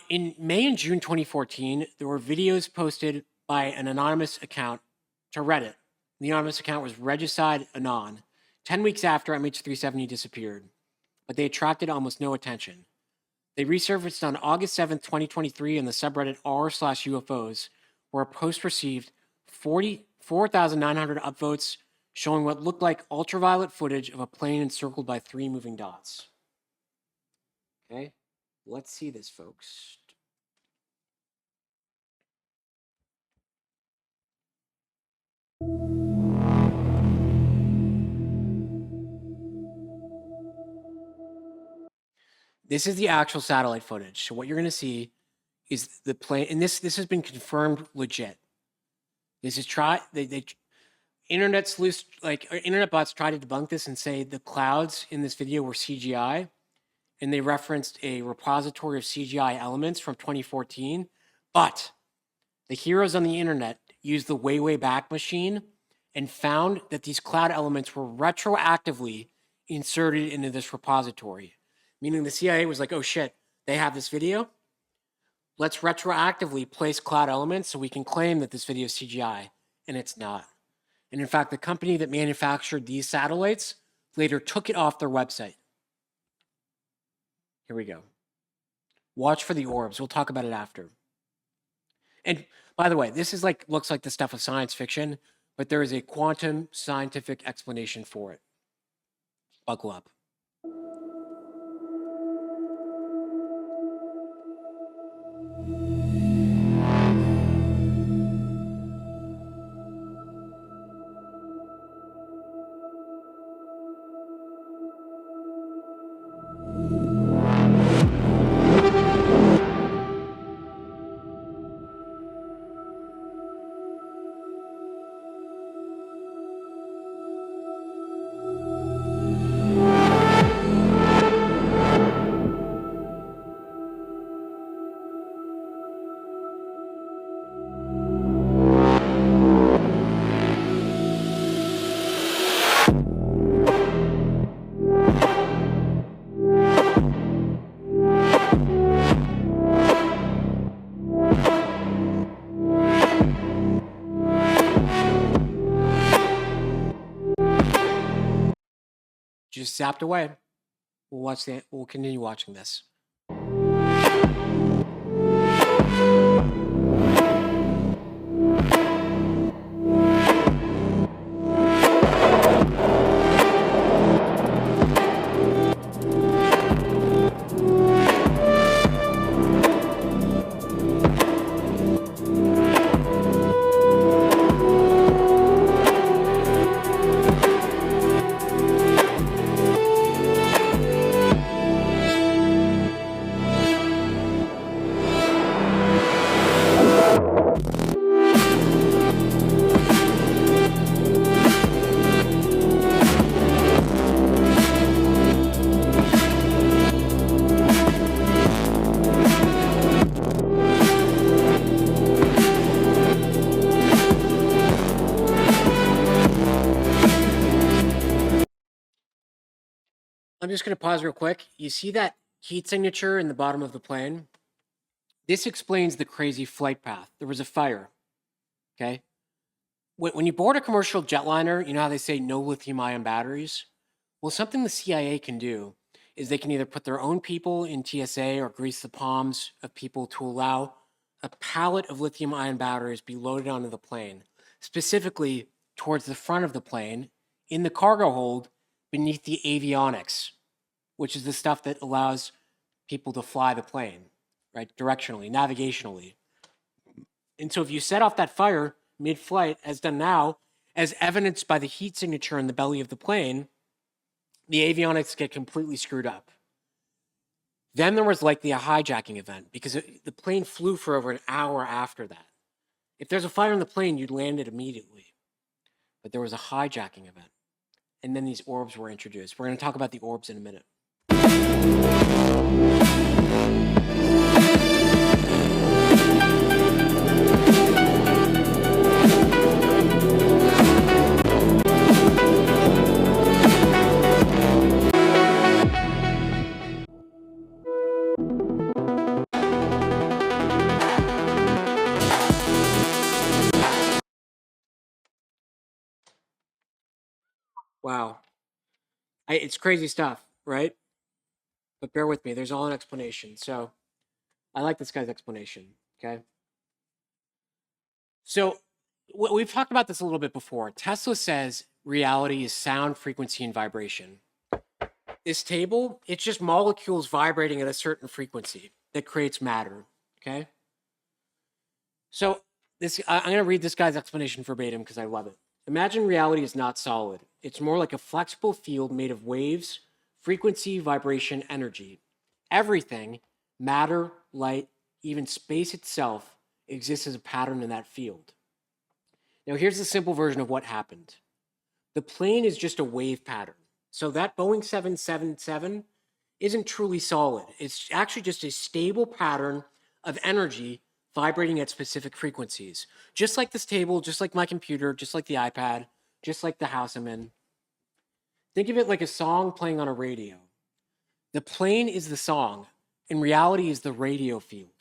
in May and June 2014, there were videos posted by an anonymous account to Reddit. The anonymous account was Regicide Anon, 10 weeks after MH370 disappeared, but they attracted almost no attention. They resurfaced on August 7th, 2023 in the subreddit r/UFOs, where a post received 44,900 upvotes showing what looked like ultraviolet footage of a plane encircled by 3 moving dots. Okay, let's see this, folks. This is the actual satellite footage. So what you're going to see is the plane, and this has been confirmed legit. This is internet sleuths, like internet bots, try to debunk this and say the clouds in this video were CGI, and they referenced a repository of CGI elements from 2014. But the heroes on the internet used the way back machine and found that these cloud elements were retroactively inserted into this repository. Meaning the CIA was like, oh shit, they have this video. Let's retroactively place cloud elements so we can claim that this video is CGI, and it's not. And in fact, the company that manufactured these satellites later took it off their website. Here we go. Watch for the orbs. We'll talk about it after. And by the way, this is looks like the stuff of science fiction, but there is a quantum scientific explanation for it. Buckle up. Just zapped away. We'll continue watching this. I'm just going to pause real quick. You see that heat signature in the bottom of the plane? This explains the crazy flight path. There was a fire. okay? When you board a commercial jetliner, you know how they say no lithium-ion batteries? Well, something the CIA can do is they can either put their own people in TSA or grease the palms of people to allow a pallet of lithium-ion batteries be loaded onto the plane, specifically towards the front of the plane, in the cargo hold beneath the avionics, which is the stuff that allows people to fly the plane, right, directionally, navigationally. And so if you set off that fire mid-flight, as done now, as evidenced by the heat signature in the belly of the plane, the avionics get completely screwed up. Then there was likely a hijacking event because the plane flew for over an hour after that. If there's a fire in the plane, you'd land it immediately. But there was a hijacking event. And then these orbs were introduced. We're going to talk about the orbs in a minute. Wow. It's crazy stuff, right? But bear with me. There's all an explanation. So I like this guy's explanation, okay? So we've talked about this a little bit before. Tesla says reality is sound, frequency, and vibration. This table, it's just molecules vibrating at a certain frequency that creates matter, okay? So I'm going to read this guy's explanation verbatim because I love it. Imagine reality is not solid. It's more like a flexible field made of waves, frequency, vibration, energy. Everything, matter, light, even space itself, exists as a pattern in that field. Now, here's the simple version of what happened. The plane is just a wave pattern. So that Boeing 777 isn't truly solid. It's actually just a stable pattern of energy vibrating at specific frequencies. Just like this table, just like my computer, just like the iPad, just like the house I'm in. Think of it like a song playing on a radio. The plane is the song, and reality is the radio field.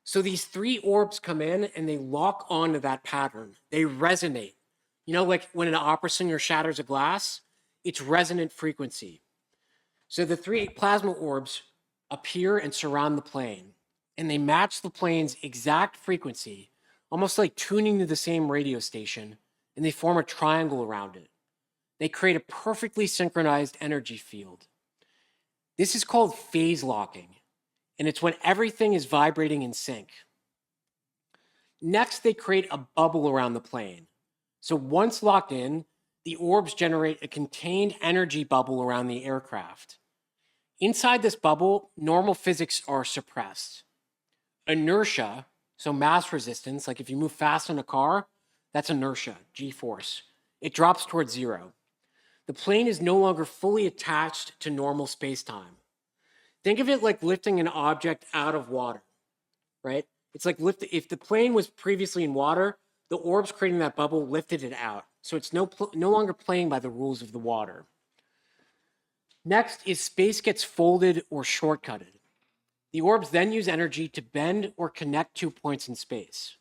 So these three orbs come in and they lock onto that pattern. They resonate. You know, like when an opera singer shatters a glass, it's resonant frequency. So the three plasma orbs appear and surround the plane, and they match the plane's exact frequency, almost like tuning to the same radio station, and they form a triangle around it. They create a perfectly synchronized energy field. This is called phase locking, and it's when everything is vibrating in sync. Next, they create a bubble around the plane. So once locked in, the orbs generate a contained energy bubble around the aircraft. Inside this bubble, normal physics are suppressed. Inertia, so mass resistance, like if you move fast in a car, that's inertia, G-force. It drops towards zero. The plane is no longer fully attached to normal space-time. Think of it like lifting an object out of water, right? It's like if the plane was previously in water, the orbs creating that bubble lifted it out. So it's no longer playing by the rules of the water. Next is space gets folded or shortcutted. The orbs then use energy to bend or connect 2 points in space.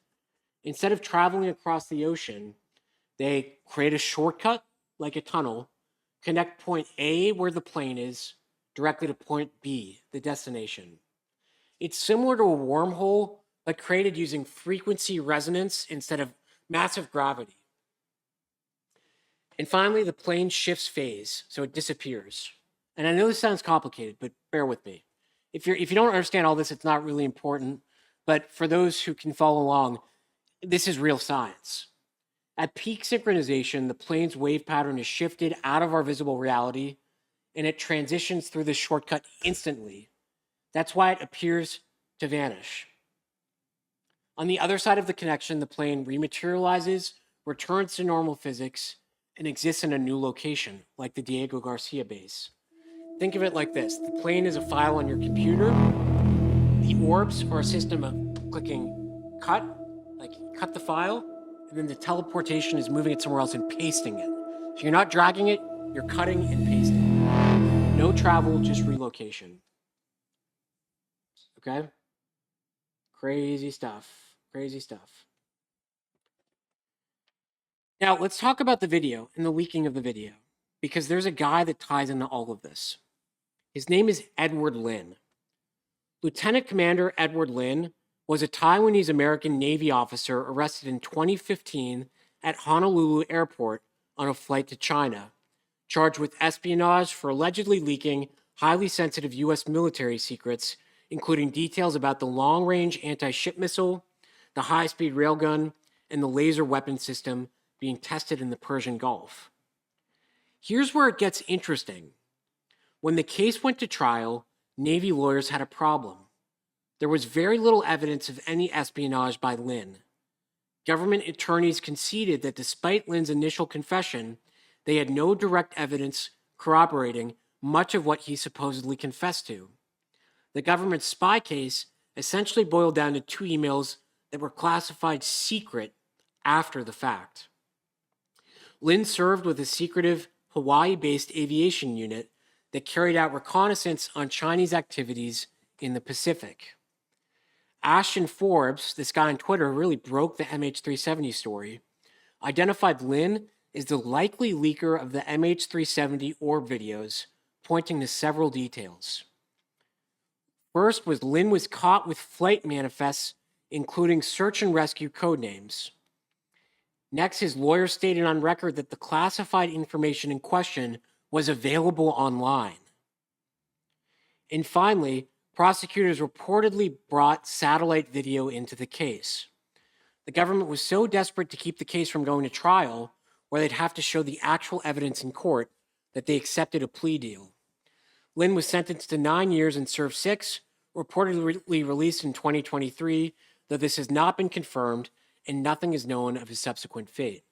Instead of traveling across the ocean, they create a shortcut, like a tunnel, connect point A, where the plane is, directly to point B, the destination. It's similar to a wormhole, but created using frequency resonance instead of massive gravity. And finally, the plane shifts phase, so it disappears. And I know this sounds complicated, but bear with me. If you don't understand all this, it's not really important. But for those who can follow along, this is real science. At peak synchronization, the plane's wave pattern is shifted out of our visible reality, and it transitions through this shortcut instantly. That's why it appears to vanish. On the other side of the connection, the plane rematerializes, returns to normal physics, and exists in a new location, like the Diego Garcia base. Think of it like this. The plane is a file on your computer. The orbs are a system of clicking cut, like cut the file, and then the teleportation is moving it somewhere else and pasting it. So you're not dragging it, you're cutting and pasting. No travel, just relocation. Okay? Crazy stuff. Crazy stuff. Now, let's talk about the video and the leaking of the video, because there's a guy that ties into all of this. His name is Edward Lin. Lieutenant Commander Edward Lin was a Taiwanese American Navy officer arrested in 2015 at Honolulu Airport on a flight to China, charged with espionage for allegedly leaking highly sensitive U.S. military secrets, including details about the long-range anti-ship missile, the high-speed railgun, and the laser weapon system being tested in the Persian Gulf. Here's where it gets interesting. When the case went to trial, Navy lawyers had a problem. There was very little evidence of any espionage by Lin. Government attorneys conceded that despite Lin's initial confession, they had no direct evidence corroborating much of what he supposedly confessed to. The government's spy case essentially boiled down to 2 emails that were classified secret after the fact. Lin served with a secretive Hawaii-based aviation unit that carried out reconnaissance on Chinese activities in the Pacific. Ashton Forbes, this guy on Twitter who really broke the MH370 story, identified Lin as the likely leaker of the MH370 orb videos, pointing to several details. First was Lin was caught with flight manifests, including search and rescue codenames. Next, his lawyer stated on record that the classified information in question was available online. And finally, prosecutors reportedly brought satellite video into the case. The government was so desperate to keep the case from going to trial, where they'd have to show the actual evidence in court, that they accepted a plea deal. Lin was sentenced to 9 years and served 6, reportedly released in 2023, though this has not been confirmed and nothing is known of his subsequent fate.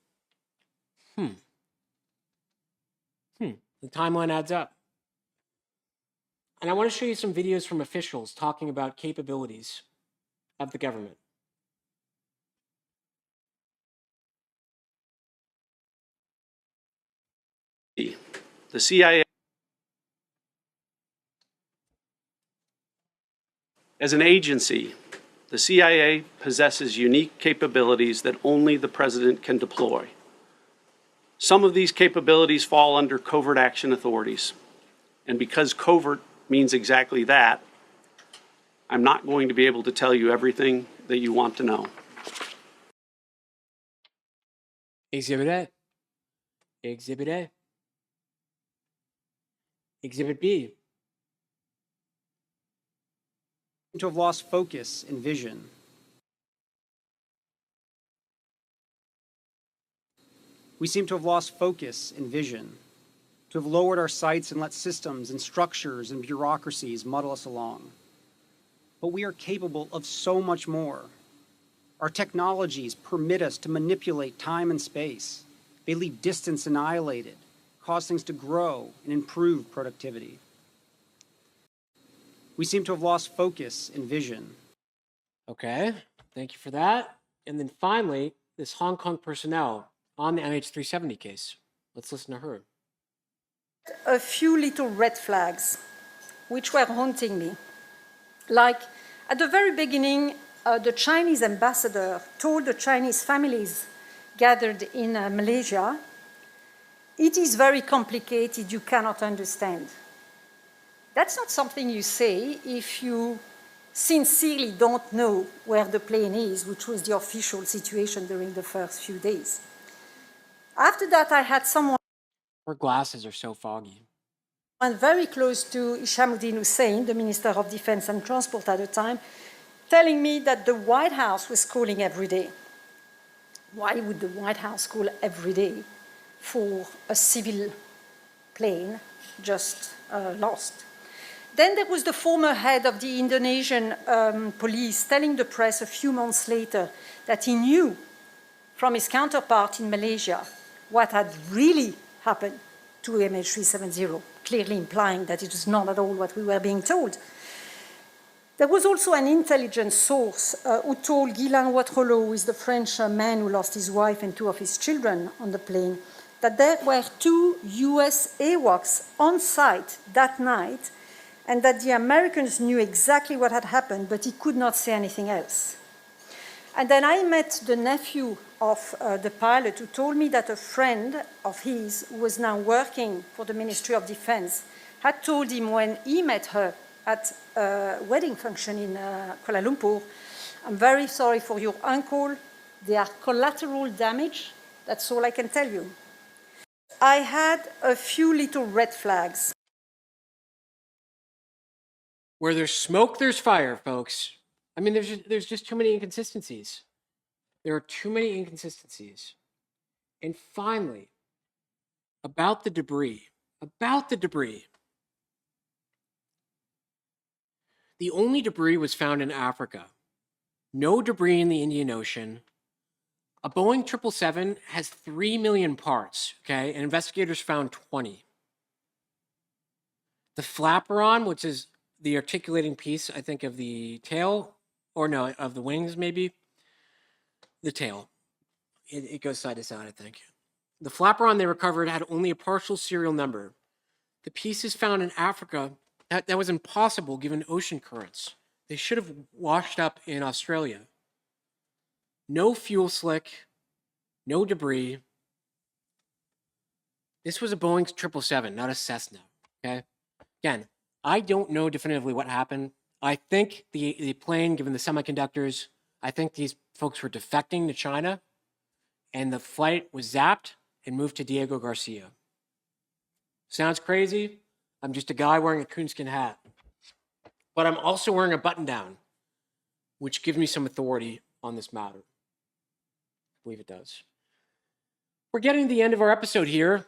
The timeline adds up. And I want to show you some videos from officials talking about capabilities of the government. The CIA, as an agency, the CIA possesses unique capabilities that only the president can deploy. Some of these capabilities fall under covert action authorities. And because covert means exactly that, I'm not going to be able to tell you everything that you want to know. Exhibit A. Exhibit A. Exhibit B. To have lost focus and vision. We seem to have lost focus and vision, to have lowered our sights and let systems and structures and bureaucracies muddle us along. But we are capable of so much more. Our technologies permit us to manipulate time and space. They leave distance annihilated, cause things to grow and improve productivity. We seem to have lost focus and vision. Okay, thank you for that. And then finally, this Hong Kong personnel on the MH370 case. Let's listen to her. A few little red flags which were haunting me. Like at the very beginning, the Chinese ambassador told the Chinese families gathered in Malaysia, "It is very complicated, you cannot understand." That's not something you say if you sincerely don't know where the plane is, which was the official situation during the first few days. After that, I had someone... Her glasses are so foggy. ...very close to Hishamuddin Hussein, the Minister of Defense and Transport at the time, telling me that the White House was calling every day. Why would the White House call every day for a civil plane just lost? Then there was the former head of the Indonesian police telling the press a few months later that he knew from his counterpart in Malaysia what had really happened to MH370, clearly implying that it was not at all what we were being told. There was also an intelligence source who told Guylain Watrelot, who is the French man who lost his wife and 2 of his children on the plane, that there were 2 US AWACS on site that night and that the Americans knew exactly what had happened, but he could not say anything else. And then I met the nephew of the pilot who told me that a friend of his, who was now working for the Ministry of Defense, had told him when he met her at a wedding function in Kuala Lumpur, I'm very sorry for your uncle. They are collateral damage. That's all I can tell you. I had a few little red flags. Where there's smoke, there's fire, folks. I mean, there's just too many inconsistencies. There are too many inconsistencies. And finally, about the debris. The only debris was found in Africa. No debris in the Indian Ocean. A Boeing 777 has 3 million parts, okay? And investigators found 20. The flaperon, which is the articulating piece, I think, of the tail, or no, of the wings, maybe. The tail. It goes side to side, I think. The flaperon they recovered had only a partial serial number. The pieces found in Africa, that was impossible given ocean currents. They should have washed up in Australia. No fuel slick, no debris. This was a Boeing 777, not a Cessna, okay? Again, I don't know definitively what happened. I think the plane, given the semiconductors, I think these folks were defecting to China, and the flight was zapped and moved to Diego Garcia. Sounds crazy? I'm just a guy wearing a coonskin hat. But I'm also wearing a button down, which gives me some authority on this matter. I believe it does. We're getting to the end of our episode here.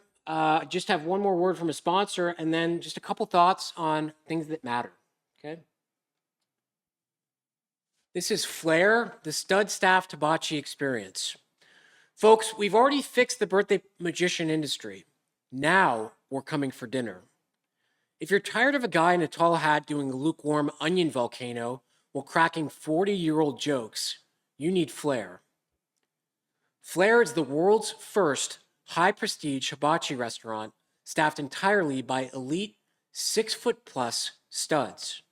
Just have one more word from a sponsor and then just a couple thoughts on things that matter, okay? This is Flair, the Stud Staff Hibachi Experience. Folks, we've already fixed the birthday magician industry. Now we're coming for dinner. If you're tired of a guy in a tall hat doing a lukewarm onion volcano while cracking 40-year-old jokes, you need Flair. Flair is the world's first high-prestige hibachi restaurant staffed entirely by elite 6-foot-plus studs.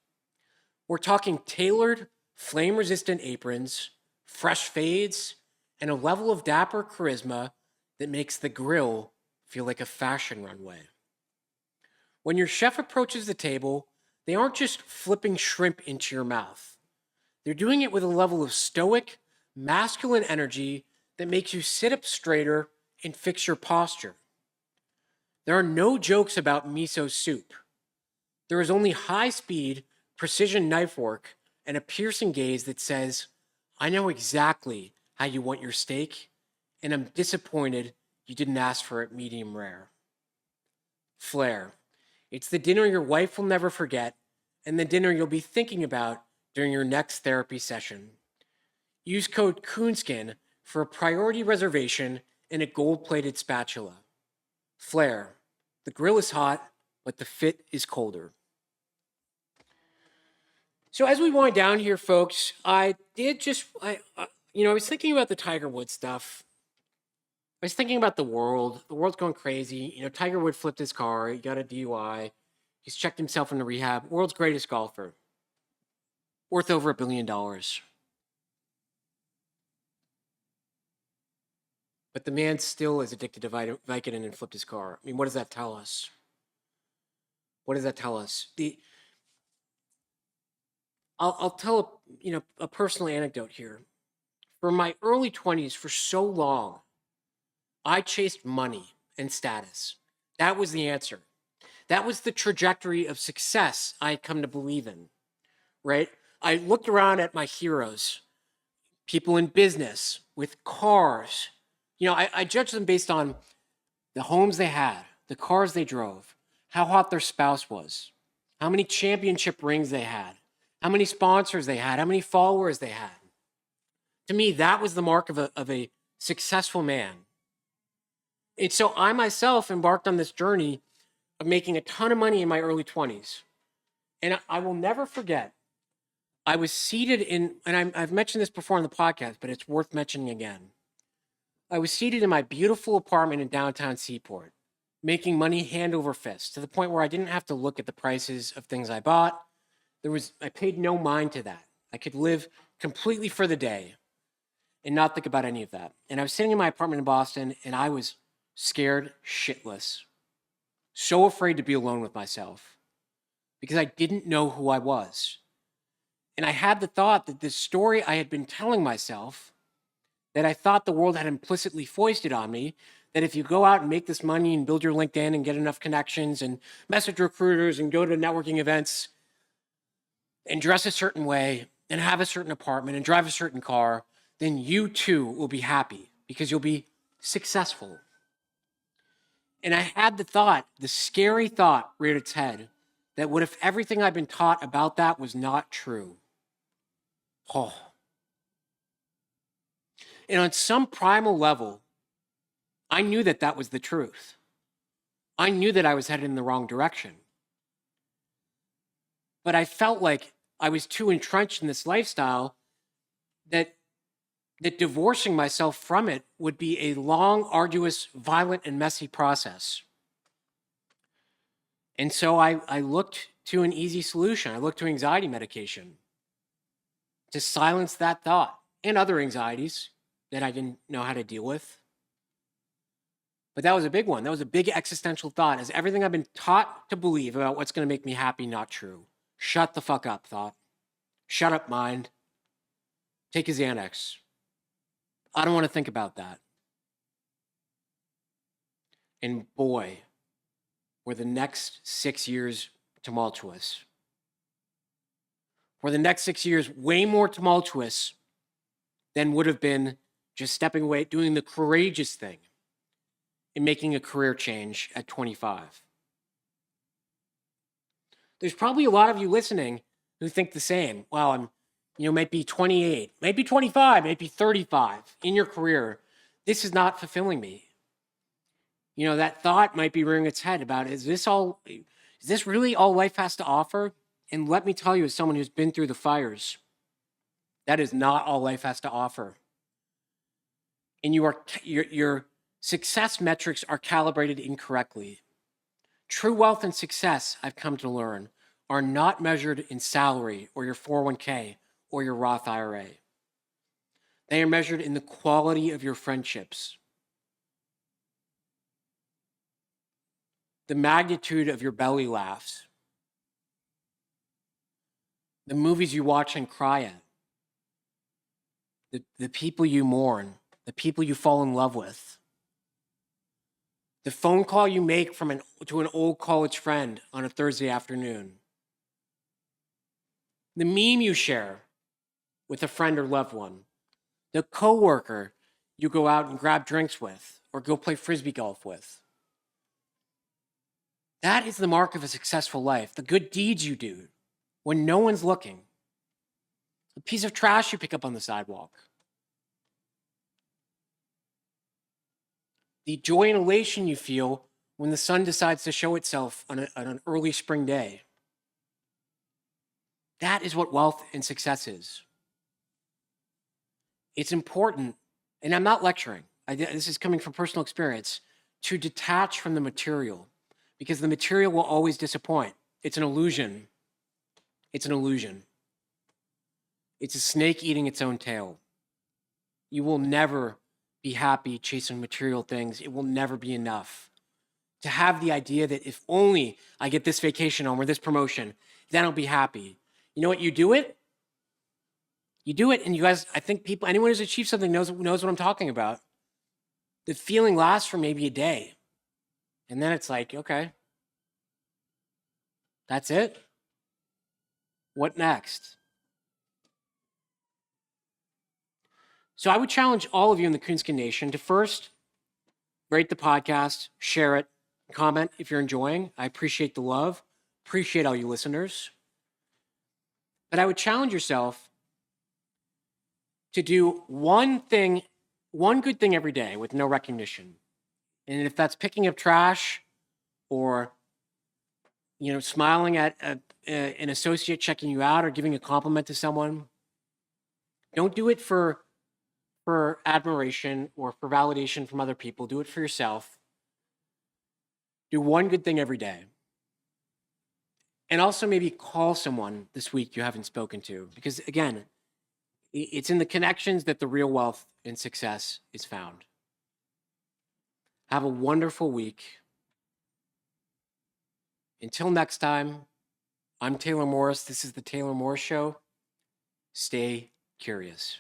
We're talking tailored, flame-resistant aprons, fresh fades, and a level of dapper charisma that makes the grill feel like a fashion runway. When your chef approaches the table, they aren't just flipping shrimp into your mouth. They're doing it with a level of stoic, masculine energy that makes you sit up straighter and fix your posture. There are no jokes about miso soup. There is only high-speed, precision knife work and a piercing gaze that says, I know exactly how you want your steak, and I'm disappointed you didn't ask for it medium rare. Flair. It's the dinner your wife will never forget, and the dinner you'll be thinking about during your next therapy session. Use code Coonskin for a priority reservation and a gold-plated spatula. Flair. The grill is hot, but the fit is colder. So as we wind down here, folks, I was thinking about the Tiger Woods stuff. I was thinking about the world. The world's going crazy. You know, Tiger Woods flipped his car. He got a DUI. He's checked himself into rehab. World's greatest golfer. Worth over $1 billion. But the man still is addicted to Vicodin and flipped his car. I mean, what does that tell us? What does that tell us? I'll tell a personal anecdote here. For my early 20s, for so long, I chased money and status. That was the answer. That was the trajectory of success I had come to believe in, right? I looked around at my heroes, people in business, with cars. You know, I judged them based on the homes they had, the cars they drove, how hot their spouse was, how many championship rings they had, how many sponsors they had, how many followers they had. To me, that was the mark of a successful man. And so I myself embarked on this journey of making a ton of money in my early 20s. And I will never forget, I was seated in, and I've mentioned this before on the podcast, but it's worth mentioning again. I was seated in my beautiful apartment in downtown Seaport, making money hand over fist, to the point where I didn't have to look at the prices of things I bought. I paid no mind to that. I could live completely for the day. and not think about any of that. And I was sitting in my apartment in Boston, and I was scared shitless, so afraid to be alone with myself because I didn't know who I was. And I had the thought that this story I had been telling myself, that I thought the world had implicitly foisted on me, that if you go out and make this money and build your LinkedIn and get enough connections and message recruiters and go to networking events and dress a certain way and have a certain apartment and drive a certain car, then you too will be happy because you'll be successful. And I had the thought, the scary thought reared its head, that what if everything I've been taught about that was not true? Oh. And on some primal level, I knew that that was the truth. I knew that I was headed in the wrong direction. But I felt like I was too entrenched in this lifestyle that divorcing myself from it would be a long, arduous, violent, and messy process. And so I looked to an easy solution. I looked to anxiety medication to silence that thought and other anxieties that I didn't know how to deal with. But that was a big one. That was a big existential thought. Is everything I've been taught to believe about what's going to make me happy not true? Shut the fuck up, thought. Shut up, mind. Take a Xanax. I don't want to think about that. And boy, were the next 6 years tumultuous. Were the next 6 years way more tumultuous than would have been just stepping away, doing the courageous thing and making a career change at 25. There's probably a lot of you listening who think the same. Well, I'm, might be 28, maybe 25, maybe 35 in your career. This is not fulfilling me. That thought might be rearing its head about, is this really all life has to offer? And let me tell you, as someone who's been through the fires, that is not all life has to offer. And your success metrics are calibrated incorrectly. True wealth and success, I've come to learn, are not measured in salary or your 401k or your Roth IRA. They are measured in the quality of your friendships, the magnitude of your belly laughs, the movies you watch and cry at, the people you mourn, the people you fall in love with, the phone call you make to an old college friend on a Thursday afternoon, the meme you share with a friend or loved one, the coworker you go out and grab drinks with or go play frisbee golf with. That is the mark of a successful life. The good deeds you do when no one's looking. A piece of trash you pick up on the sidewalk. The joy and elation you feel when the sun decides to show itself on an early spring day. That is what wealth and success is. It's important, and I'm not lecturing, this is coming from personal experience, to detach from the material, because the material will always disappoint. It's an illusion. It's an illusion. It's a snake eating its own tail. You will never be happy chasing material things. It will never be enough. To have the idea that if only I get this vacation home or this promotion, then I'll be happy. You know what? You do it. You do it, and you guys, I think anyone who's achieved something knows what I'm talking about. The feeling lasts for maybe a day. And then it's like, okay, that's it. What next? So I would challenge all of you in the Coonskin Nation to first rate the podcast, share it, comment if you're enjoying. I appreciate the love, appreciate all you listeners. But I would challenge yourself to do one good thing every day with no recognition. And if that's picking up trash or, smiling at an associate checking you out or giving a compliment to someone, don't do it for admiration or for validation from other people. Do it for yourself. Do one good thing every day. And also maybe call someone this week you haven't spoken to. Because again, It's in the connections that the real wealth and success is found. Have a wonderful week. Until next time, I'm Taylor Morris. This is The Taylor Morris Show. Stay curious.